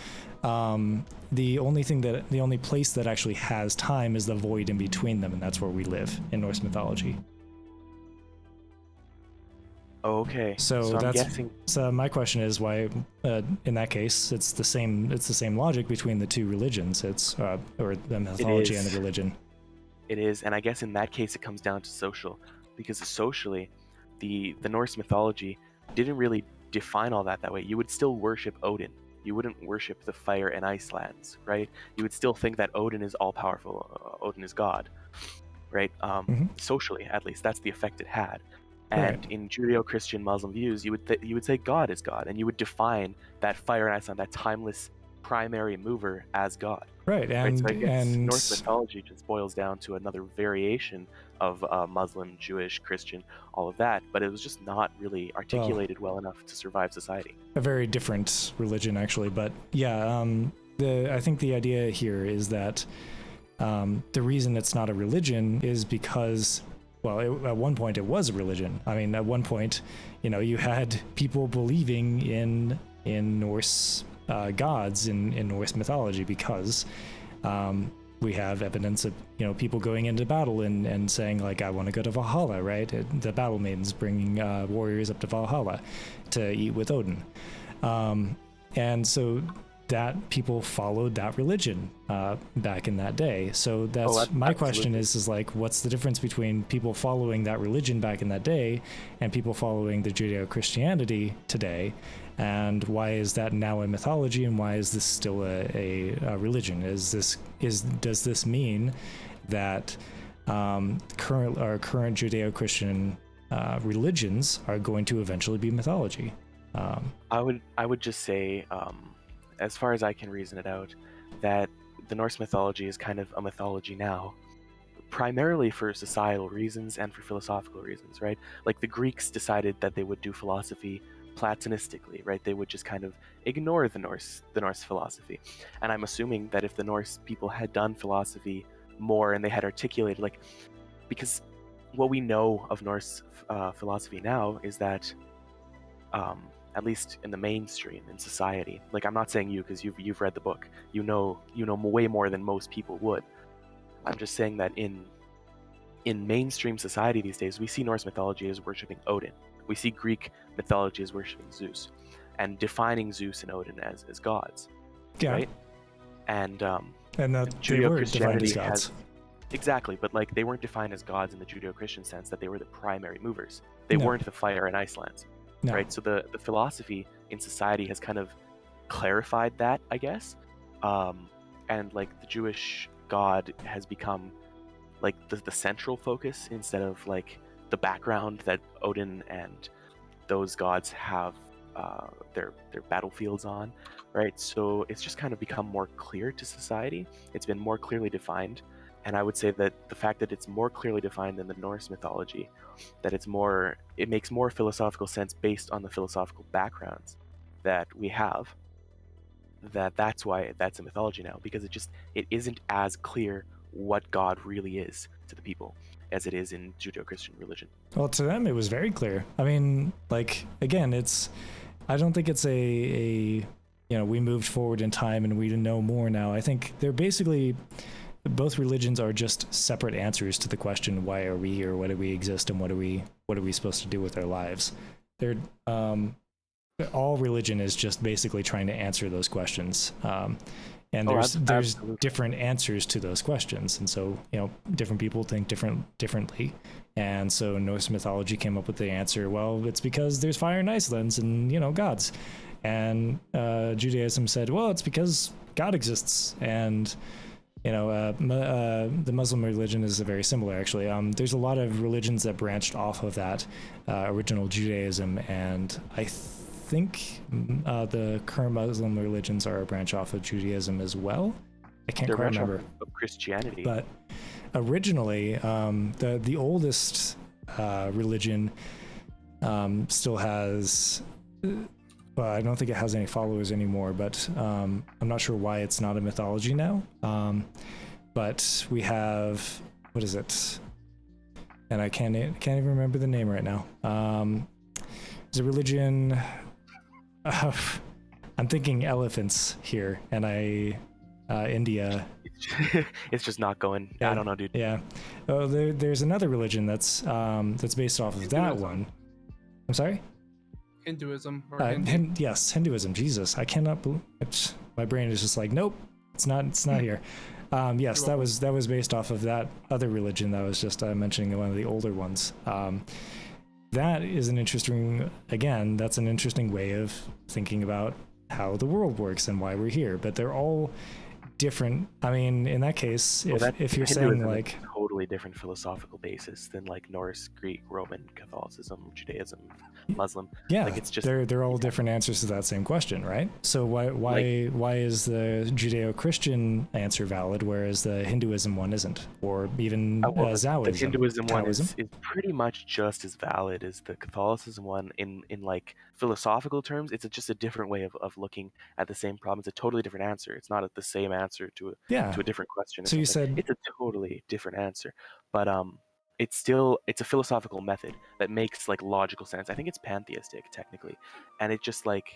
The only place that actually has time is the void in between them, and that's where we live in Norse mythology. Okay, So I'm that's guessing so my question is why, in that case, it's the same logic between the two religions. It's or the it mythology and the is. religion. It is, and I guess in that case it comes down to social, because socially, the Norse mythology didn't really define all that way. You would still worship Odin. You wouldn't worship the fire and ice lands, right? You would still think that Odin is all powerful. Odin is God, right? Hmm. Socially, at least, that's the effect it had. Right. And in Judeo-Christian Muslim views, you would say God is God, and you would define that fire and ice land, that timeless primary mover, as God. Right. Right, so I guess And Norse mythology just boils down to another variation of Muslim, Jewish, Christian, all of that, but it was just not really well, articulated well enough to survive society. a very different religion actually, but yeah, I think the idea here is that the reason it's not a religion is because, well, at one point it was a religion. I mean, at one point, you had people believing in Norse gods in Norse mythology because we have evidence of people going into battle and saying like, I want to go to Valhalla, right? The battle maidens bringing warriors up to Valhalla to eat with Odin, and so that people followed that religion back in that day. So that's my question Absolutely. is like, what's the difference between people following that religion back in that day and people following the Judeo-Christianity today? And why is that now a mythology, and why is this still a religion? Does this mean that current Judeo-Christian religions are going to eventually be mythology? I would just say, as far as I can reason it out, that the Norse mythology is kind of a mythology now, primarily for societal reasons and for philosophical reasons, right? Like the Greeks decided that they would do philosophy platonistically, right? They would just kind of ignore the Norse philosophy. And I'm assuming that if the Norse people had done philosophy more and they had articulated, like, because what we know of Norse philosophy now is that, at least in the mainstream in society, like I'm not saying you because you've read the book, you know way more than most people would. I'm just saying that in mainstream society these days, we see Norse mythology as worshiping Odin. We see Greek mythology as worshiping Zeus, and defining Zeus and Odin as gods, Yeah, right? And and that they were defined as Judeo-Christianity gods. has exactly, but like they weren't defined as gods in the Judeo-Christian sense that they were the primary movers. They No, weren't the fire and ice lands, no. right? So the philosophy in society has kind of clarified that, I guess, and like the Jewish God has become like the central focus instead of like the background that Odin and those gods have their battlefields on, right? So it's just kind of become more clear to society. It's been more clearly defined, and I would say that the fact that it's more clearly defined than the Norse mythology, that it makes more philosophical sense based on the philosophical backgrounds that we have, that's why that's a mythology now, because it isn't as clear what God really is to the people as it is in Judeo-Christian religion. Well, to them, it was very clear. I mean, like, again, I don't think it's we moved forward in time and we know more now. I think they're basically, both religions are just separate answers to the question, why are we here? Why do we exist? And what are we supposed to do with our lives? They're, all religion is just basically trying to answer those questions. And there's absolutely. different answers to those questions, and so different people think differently, and so Norse mythology came up with the answer. Well, it's because there's fire in Iceland and gods, and Judaism said, well, it's because God exists, and the Muslim religion is very similar, actually. There's a lot of religions that branched off of that original Judaism, and I think the current Muslim religions are a branch off of Judaism as well. I can't quite remember. Of Christianity. But originally, the oldest religion still has. Well, I don't think it has any followers anymore, but I'm not sure why it's not a mythology now. But we have, what is it? And I can't even remember the name right now. There's a religion. I'm thinking elephants here, and India. It's just not going. Yeah, I don't know, dude. Yeah. Oh, there's another religion that's based off of that one. I'm sorry? Hinduism. Or Hindu. Yes, Hinduism. Jesus, I cannot believe it. My brain is just like, nope, it's not here. Yes, that was based off of that other religion that I was just mentioning, one of the older ones. That is that's an interesting way of thinking about how the world works and why we're here. But they're all different. I mean, in that case, if you're saying like a totally different philosophical basis than like Norse, Greek, Roman, Catholicism, Judaism, Muslim. Yeah, like it's just they're all different answers to that same question, right? So why is the Judeo-Christian answer valid, whereas the Hinduism one isn't, or even Taoism? The Hinduism one is pretty much just as valid as the Catholicism one in like philosophical terms. It's just a different way of looking at the same problem. It's a totally different answer. It's not the same answer to a different question. So you said it's a totally different answer, but it's a philosophical method that makes like logical sense. I think it's pantheistic technically, and it just makes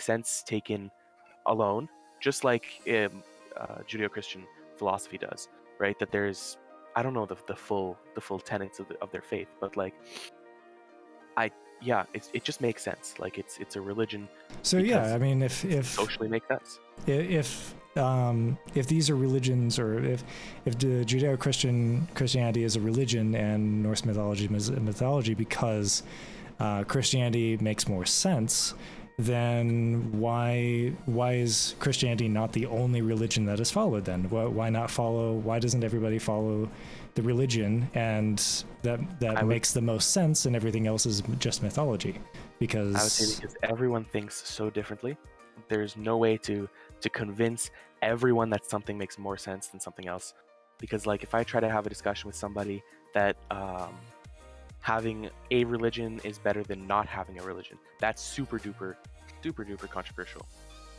sense taken alone, just like Judeo-Christian philosophy does, right? That there's, I don't know the full tenets of their faith, but like it just makes sense. Like it's a religion. So yeah, I mean, if socially makes sense. If these are religions, or if the Christianity is a religion and Norse mythology is a mythology because Christianity makes more sense, then why is Christianity not the only religion that is followed then? Why doesn't everybody follow the religion, and that makes the most sense, and everything else is just mythology? Because I would say because everyone thinks so differently. There's no way to convince everyone that something makes more sense than something else. Because like if I try to have a discussion with somebody that having a religion is better than not having a religion, that's super duper controversial,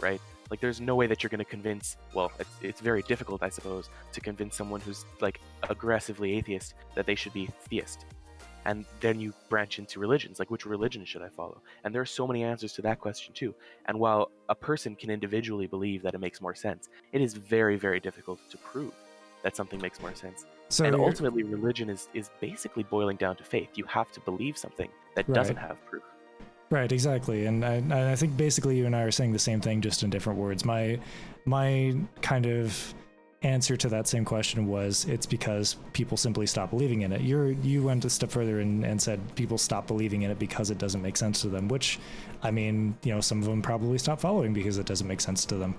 right? Like there's no way that you're going to convince, well, it's very difficult, I suppose, to convince someone who's like aggressively atheist that they should be theist. And then you branch into religions, like which religion should I follow? And there are so many answers to that question too. And while a person can individually believe that it makes more sense, it is very, very difficult to prove that something makes more sense. So and ultimately, religion is basically boiling down to faith. You have to believe something that doesn't have proof. Right, exactly. And I think basically you and I are saying the same thing, just in different words. My kind of answer to that same question was, it's because people simply stop believing in it. You went a step further and said people stop believing in it because it doesn't make sense to them, which, I mean, some of them probably stop following because it doesn't make sense to them.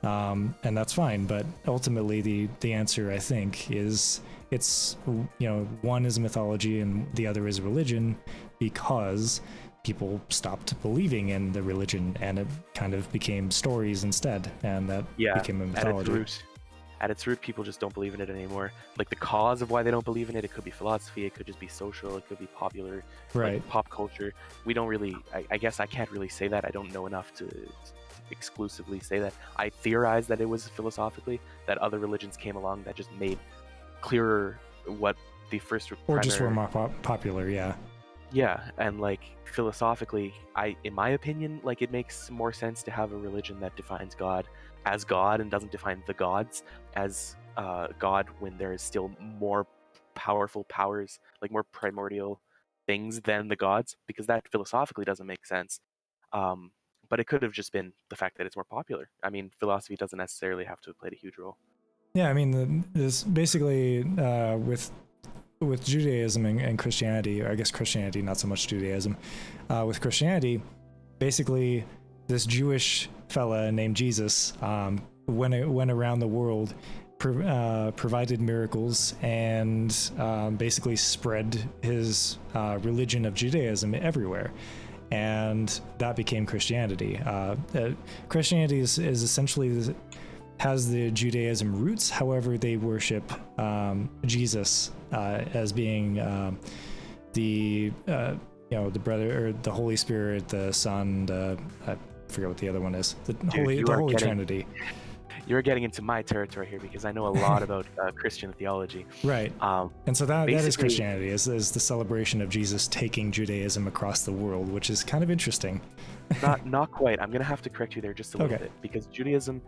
And that's fine, but ultimately the answer, I think, is it's, one is a mythology and the other is a religion because people stopped believing in the religion and it kind of became stories instead, and that became a mythology. At its root, people just don't believe in it anymore. Like the cause of why they don't believe in it, it could be philosophy, it could just be social, it could be popular, right? Like pop culture. We don't really, I guess I can't really say that. I don't know enough to exclusively say that. I theorize that it was philosophically, that other religions came along that just made clearer what the first or just were more popular. Yeah, and like philosophically, in my opinion, like it makes more sense to have a religion that defines God as God and doesn't define the gods as God when there is still more powerful powers, like more primordial things than the gods, because that philosophically doesn't make sense. But it could have just been the fact that it's more popular. I mean, philosophy doesn't necessarily have to have played a huge role. Yeah, I mean, this basically with Judaism and Christianity, or I guess Christianity, not so much Judaism. With Christianity, basically, this Jewish fella named Jesus went around the world, provided miracles, and basically spread his religion of Judaism everywhere. And that became Christianity. Christianity is essentially has the Judaism roots. However, they worship Jesus as being the brother, or the Holy Spirit, the Son. I forget what the other one is. The Holy Trinity. You're getting into my territory here because I know a lot about Christian theology. Right. And so that is Christianity, is the celebration of Jesus taking Judaism across the world, which is kind of interesting. Not quite. I'm gonna have to correct you there just a little bit, because Judaism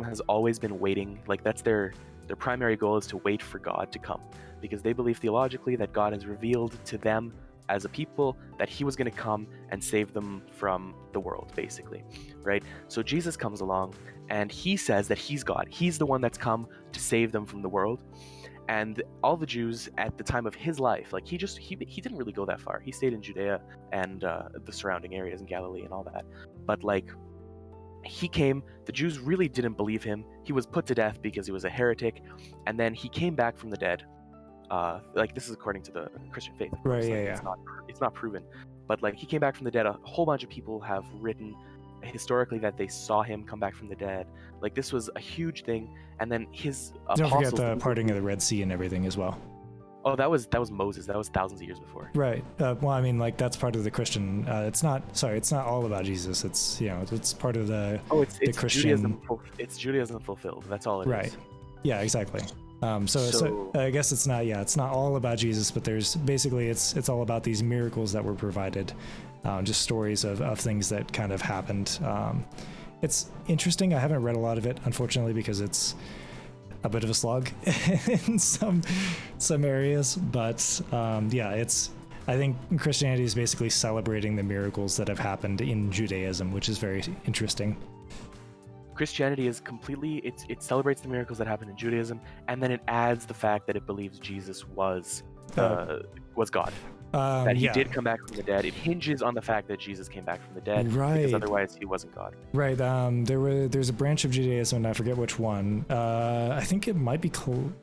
has always been waiting. Like that's their primary goal is to wait for God to come, because they believe theologically that God has revealed to them as a people that he was going to come and save them from the world, basically, right? So Jesus comes along and he says that he's God. He's the one that's come to save them from the world. And all the Jews at the time of his life, like he didn't really go that far. He stayed in Judea and the surrounding areas in Galilee and all that. But like he came, the Jews really didn't believe him. He was put to death because he was a heretic, and then he came back from the dead. Like this is according to the Christian faith, of course. Right? Like, it's not proven, but like he came back from the dead. A whole bunch of people have written historically that they saw him come back from the dead. Like this was a huge thing. And then his don't forget the parting of the Red Sea and everything as well. Oh, that was Moses. That was thousands of years before. Right. Well, I mean, like that's part of the Christian. It's not all about Jesus. It's it's part of the the Christian. Judaism fulfilled. That's all it is. Right. Yeah. Exactly. So I guess it's not all about Jesus, but there's basically it's all about these miracles that were provided, just stories of things that kind of happened. It's interesting. I haven't read a lot of it, unfortunately, because it's a bit of a slog in some areas, but I think Christianity is basically celebrating the miracles that have happened in Judaism, which is very interesting. Christianity is completely, it celebrates the miracles that happened in Judaism, and then it adds the fact that it believes Jesus was God. That he did come back from the dead. It hinges on the fact that Jesus came back from the dead, because otherwise he wasn't God. Right. There's a branch of Judaism, and I forget which one. I think it might be.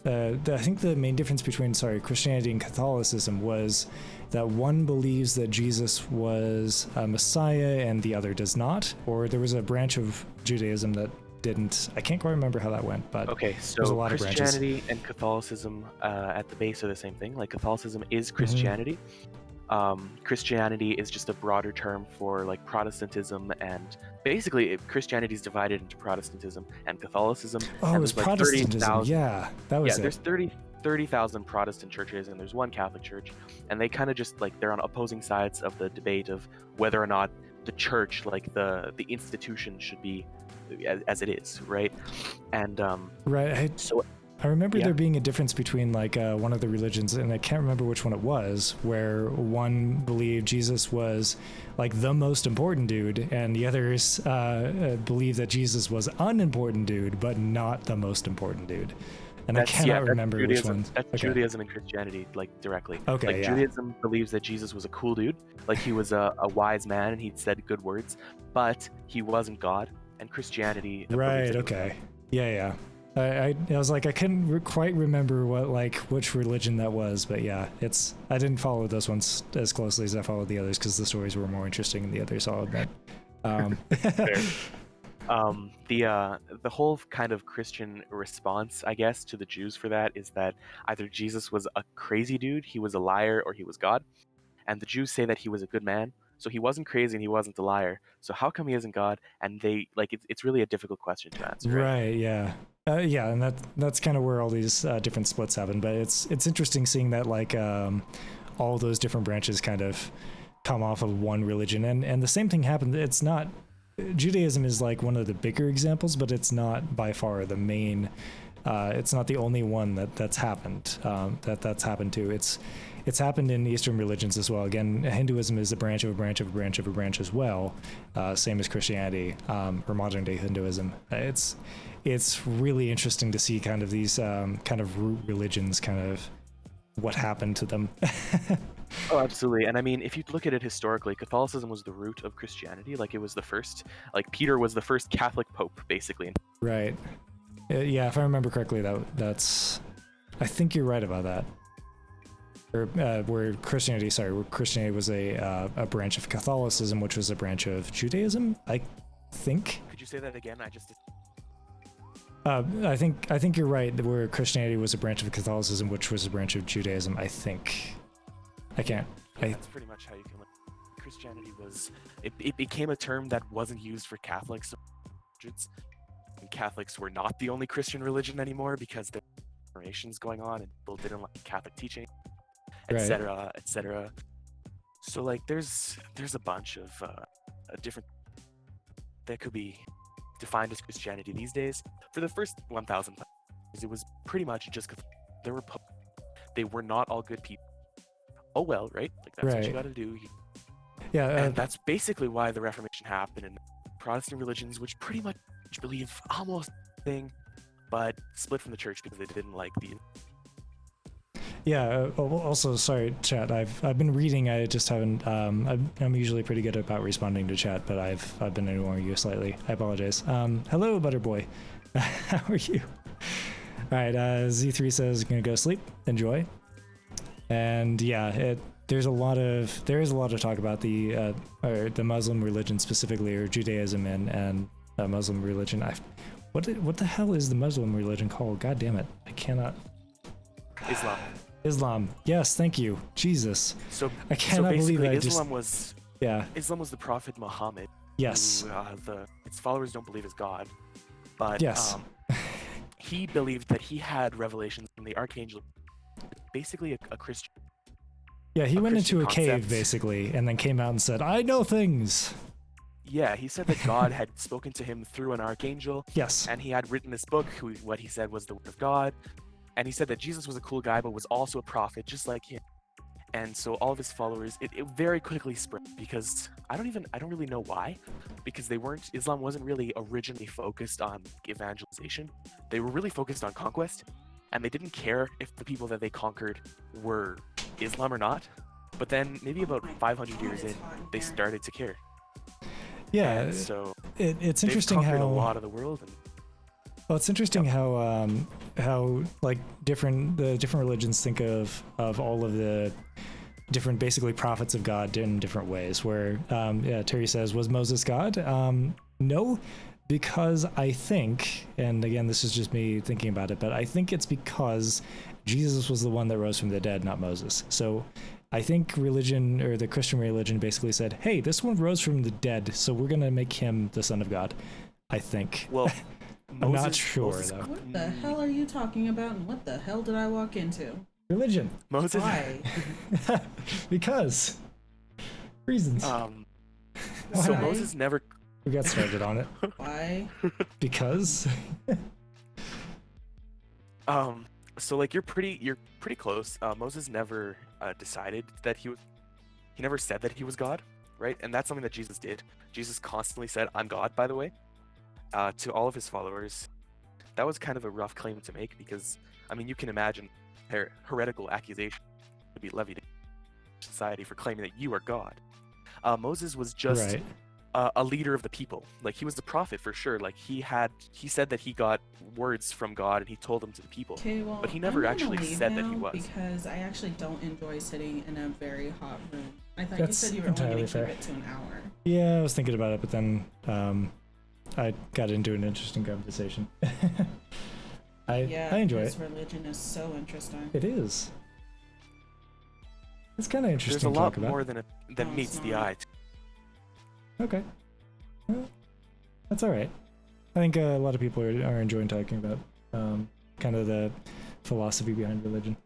I think the main difference between Christianity and Catholicism was that one believes that Jesus was a Messiah and the other does not. Or there was a branch of Judaism that didn't. I can't quite remember how that went, but so there's a lot Christianity of branches. and Catholicism at the base are the same thing. Like Catholicism is Christianity. Christianity is just a broader term for like Protestantism, and basically Christianity is divided into Protestantism and Catholicism. Oh, it was like Protestantism. That was it. There's 30,000 Protestant churches and there's one Catholic church, and they kind of just like they're on opposing sides of the debate of whether or not the church, like the institution, should be as it is, right? And I remember there being a difference between like one of the religions, and I can't remember which one it was, where one believed Jesus was like the most important dude, and the others believed that Jesus was unimportant dude, but not the most important dude. And I cannot remember which one. That's Judaism and Christianity, like directly. Okay, like Judaism believes that Jesus was a cool dude, like he was a wise man and he'd said good words, but he wasn't God. And Christianity. Right. Okay. Yeah. I was like, I couldn't quite remember which religion that was, but yeah, I didn't follow those ones as closely as I followed the others because the stories were more interesting than the others, I'll admit. The whole kind of Christian response, I guess, to the Jews for that is that either Jesus was a crazy dude, he was a liar, or he was God. And the Jews say that he was a good man, So he wasn't crazy and he wasn't a liar. So how come he isn't God? And they like it's really a difficult question to answer. Right. Yeah. Yeah, and that's kind of where all these different splits happen. But it's interesting seeing that like all those different branches kind of come off of one religion, and the same thing happened. It's not Judaism is like one of the bigger examples, but it's not by far the main. It's not the only one that's happened. That's happened to. It's happened in Eastern religions as well. Again, Hinduism is a branch of a branch of a branch of a branch as well, same as Christianity or modern day Hinduism. It's really interesting to see kind of these kind of root religions, kind of what happened to them. Oh, absolutely. And I mean, if you look at it historically, Catholicism was the root of Christianity. Like it was the first, like Peter was the first Catholic pope, basically. Right. Yeah, if I remember correctly, that's. I think you're right about that. Or where Christianity was a branch of Catholicism, which was a branch of Judaism, I think. Could you say that again? I think you're right. Where Christianity was a branch of Catholicism, which was a branch of Judaism. I think. I can't. Yeah, that's pretty much how you can. Christianity was. It became a term that wasn't used for Catholics. And Catholics were not the only Christian religion anymore because there were generations going on and people didn't like Catholic teaching, etc., etc. So like, there's a bunch of different that could be defined as Christianity these days. For the first 1,000 years, it was pretty much just they were not all good people. Oh well, right? Like that's what you got to do. Yeah, and that's basically why the Reformation happened, and Protestant religions, which pretty much believe almost thing, but split from the church because they didn't like the. Yeah. Also, sorry, chat. I've been reading. I just haven't. I'm usually pretty good about responding to chat, but I've been ignoring you slightly. I apologize. Hello, Butterboy. How are you? All right. Z3 says gonna go sleep. Enjoy. And yeah, there is a lot of talk about the Muslim religion specifically, or Judaism and Muslim religion. What the hell is the Muslim religion called? God damn it, I cannot. Islam. Yes, thank you. Jesus. So I cannot believe that Islam was the Prophet Muhammad. Yes. Who, its followers don't believe is God, but yes. He believed that he had revelations from the archangel. Basically a Christian. Yeah, he went into a concept. cave basically, and then came out and said, "I know things." Yeah, he said that God had spoken to him through an archangel. Yes. And he had written this book, what he said was the word of God. And he said that Jesus was a cool guy, but was also a prophet, just like him. And so all of his followers, it very quickly spread because I don't really know why, because Islam wasn't really originally focused on evangelization. They were really focused on conquest, and they didn't care if the people that they conquered were Islam or not. But then maybe about 500 years in, they started to care. Yeah, and so it's interesting how a lot of the world. Well, it's interesting how like the different religions think of all of the different basically prophets of God in different ways. Where Terry says, was Moses God? No, because I think, and again this is just me thinking about it, but I think it's because Jesus was the one that rose from the dead, not Moses. So I think religion, or the Christian religion, basically said, hey, this one rose from the dead, so we're gonna make him the son of God. I think. Well, I'm not sure though. What the hell are you talking about, and what the hell did I walk into? Religion. Moses. Why? Because reasons. So Why? Moses never. We got started on it. Why? Because. So like you're pretty close. Moses never decided that he never said that he was God, right? And that's something that Jesus did. Jesus constantly said, "I'm God," by the way, to all of his followers. That was kind of a rough claim to make because, I mean, you can imagine heretical accusation to be levied in society for claiming that you are God. Moses was just Right. A leader of the people. Like he was the prophet for sure. Like he said that he got words from God and he told them to the people. Okay, well, But he never I'm actually gonna leave said that now he was. because I actually don't enjoy sitting in a very hot room. I thought That's you said you were only entirely going to keep fair. it to an hour. Yeah, I was thinking about it, but then I got into an interesting conversation. I enjoy this it. religion is so interesting. It is. It's kind of interesting There's a to lot talk about. more than No, meets it's the not. eye. Okay. Well, that's all right. I think a lot of people are enjoying talking about kind of the philosophy behind religion.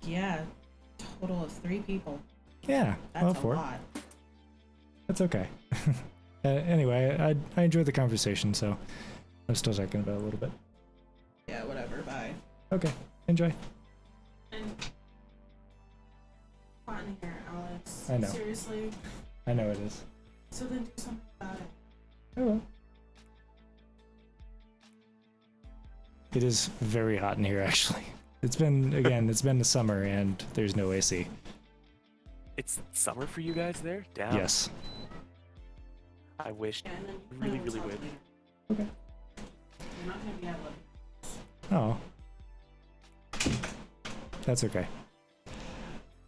Yeah, total of 3 people. Yeah, That's a lot. That's okay. Anyway, I enjoyed the conversation, so I'm still talking about it a little bit. Yeah, whatever. Bye. Okay, enjoy. And hot in here, Alex. I know. Seriously. I know it is. So then do something about it. I will. It is very hot in here, actually. It's been the summer, and there's no AC. It's summer for you guys there? Damn. Yes. I wish. Yeah, and then you Really, plan really on would. later. Okay. You're not gonna be at Oh. That's okay.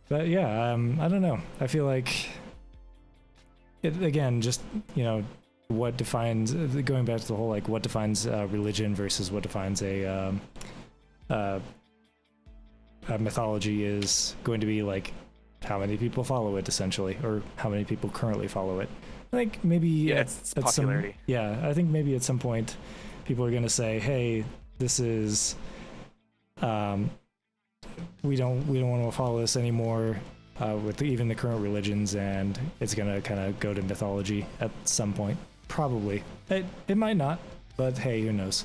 But yeah, I don't know. I feel like it again, just, you know, what defines, going back to the whole like what defines religion versus what defines a mythology is going to be like how many people follow it essentially, or how many people currently follow it. I think maybe it's popularity. I think maybe at some point people are going to say, hey, this is we don't want to follow this anymore with even the current religions, and it's going to kind of go to mythology at some point. Probably. It might not, but hey, who knows?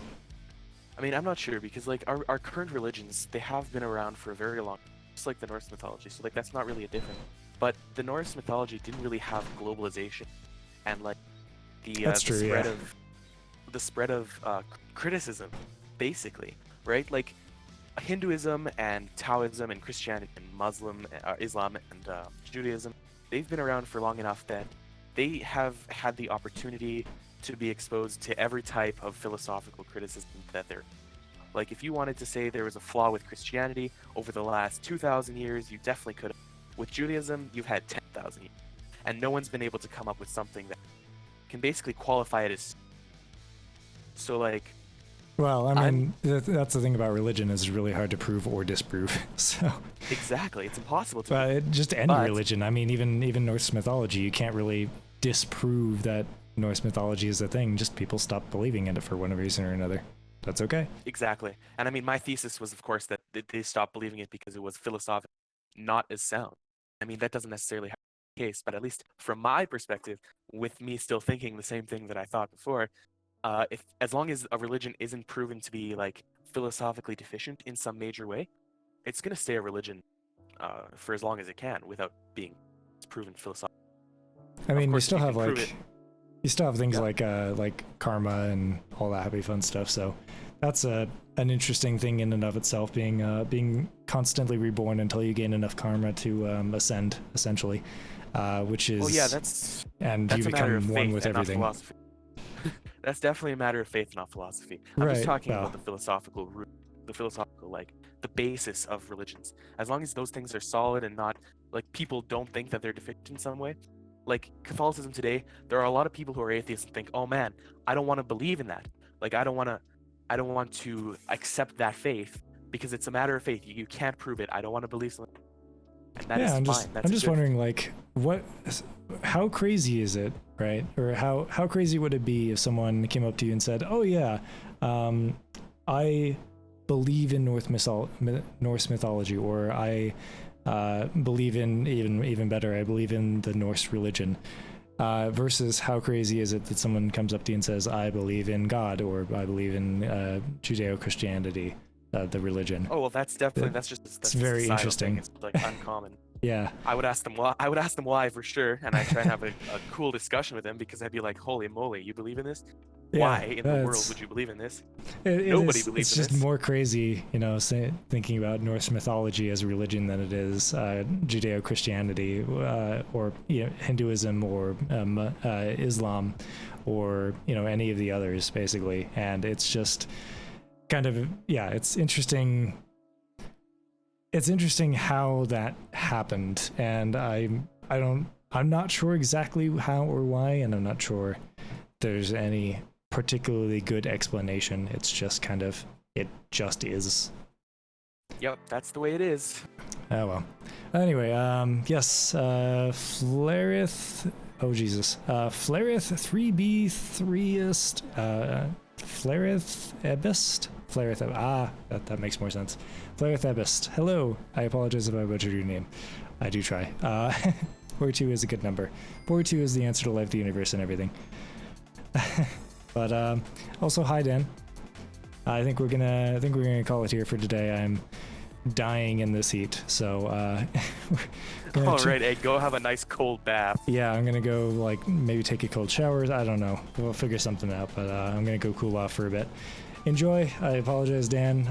I mean, I'm not sure, because like our current religions, they have been around for a very long, just like the Norse mythology. So like that's not really a different. But the Norse mythology didn't really have globalization and like the spread of criticism, basically, right? Like Hinduism and Taoism and Christianity and Islam and Judaism, they've been around for long enough that they have had the opportunity to be exposed to every type of philosophical criticism that there. Like if you wanted to say there was a flaw with Christianity over the last 2,000 years, you definitely could have. With Judaism, you've had 10,000 years, and no one's been able to come up with something that can basically qualify it as. So like. Well, I mean, that's the thing about religion, is it's really hard to prove or disprove. So exactly, it's impossible to. Just any religion. I mean, even Norse mythology, you can't really disprove that Norse mythology is a thing. Just people stop believing in it for one reason or another. That's okay. Exactly, and I mean, my thesis was, of course, that they stopped believing it because it was philosophically not as sound. I mean, that doesn't necessarily have to be the case, but at least from my perspective, with me still thinking the same thing that I thought before. If as long as a religion isn't proven to be like philosophically deficient in some major way, it's gonna stay a religion for as long as it can without being proven philosophically. I mean, you still have things like karma and all that happy fun stuff. So that's an interesting thing in and of itself, being constantly reborn until you gain enough karma to ascend, essentially, which is that's you become one with everything. That's definitely a matter of faith, not philosophy. I'm just talking about the philosophical root, like the basis of religions. As long as those things are solid and not like people don't think that they're deficient in some way. Like Catholicism today, there are a lot of people who are atheists and think, "Oh man, I don't want to believe in that. Like I don't want to accept that faith because it's a matter of faith. You can't prove it. I don't want to believe something." And that is fine. I'm just wondering, like, how crazy is it, right? Or how crazy would it be if someone came up to you and said, "Oh yeah, I believe in Norse mythology," or I believe in even better, I believe in the Norse religion. Versus how crazy is it that someone comes up to you and says, "I believe in God," or "I believe in Judeo-Christianity." The religion. Oh well, that's it's very interesting. It's like uncommon. Yeah. I would ask them why for sure, and I try and have a cool discussion with them, because I'd be like, "Holy moly, you believe in this? Why in the world would you believe in this? Nobody believes in this." It's just more crazy, you know, thinking about Norse mythology as a religion than it is Judeo-Christianity or Hinduism or Islam or any of the others, basically. And it's just kind of it's interesting. It's interesting how that happened, and I'm not sure exactly how or why, and I'm not sure there's any particularly good explanation. It's just kind of, it just is. Yep, that's the way it is. Oh well. Anyway, yes, Flareth Oh Jesus. Flareth 3B3ist. Flareth Ebist? That makes more sense. Flareth Ebist. Hello. I apologize if I butchered your name. I do try. 42 is a good number. 42 is the answer to life, the universe, and everything. But also hi Dan. I think we're gonna call it here for today. I'm dying in this heat, so All right, Egg, go have a nice cold bath. yeah, I'm gonna go like maybe take a cold shower. I don't know. We'll figure something out, but I'm gonna go cool off for a bit. Enjoy. I apologize, Dan.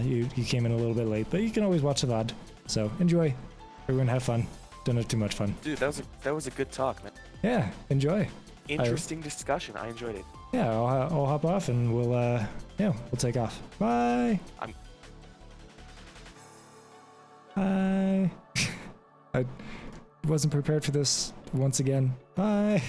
You came in a little bit late, but you can always watch the VOD. So enjoy. Everyone have fun. Don't have too much fun. Dude, that was a good talk, man. Yeah, enjoy. Interesting discussion. I enjoyed it. Yeah, I'll hop off and we'll take off. Bye. Bye. I wasn't prepared for this once again. Bye.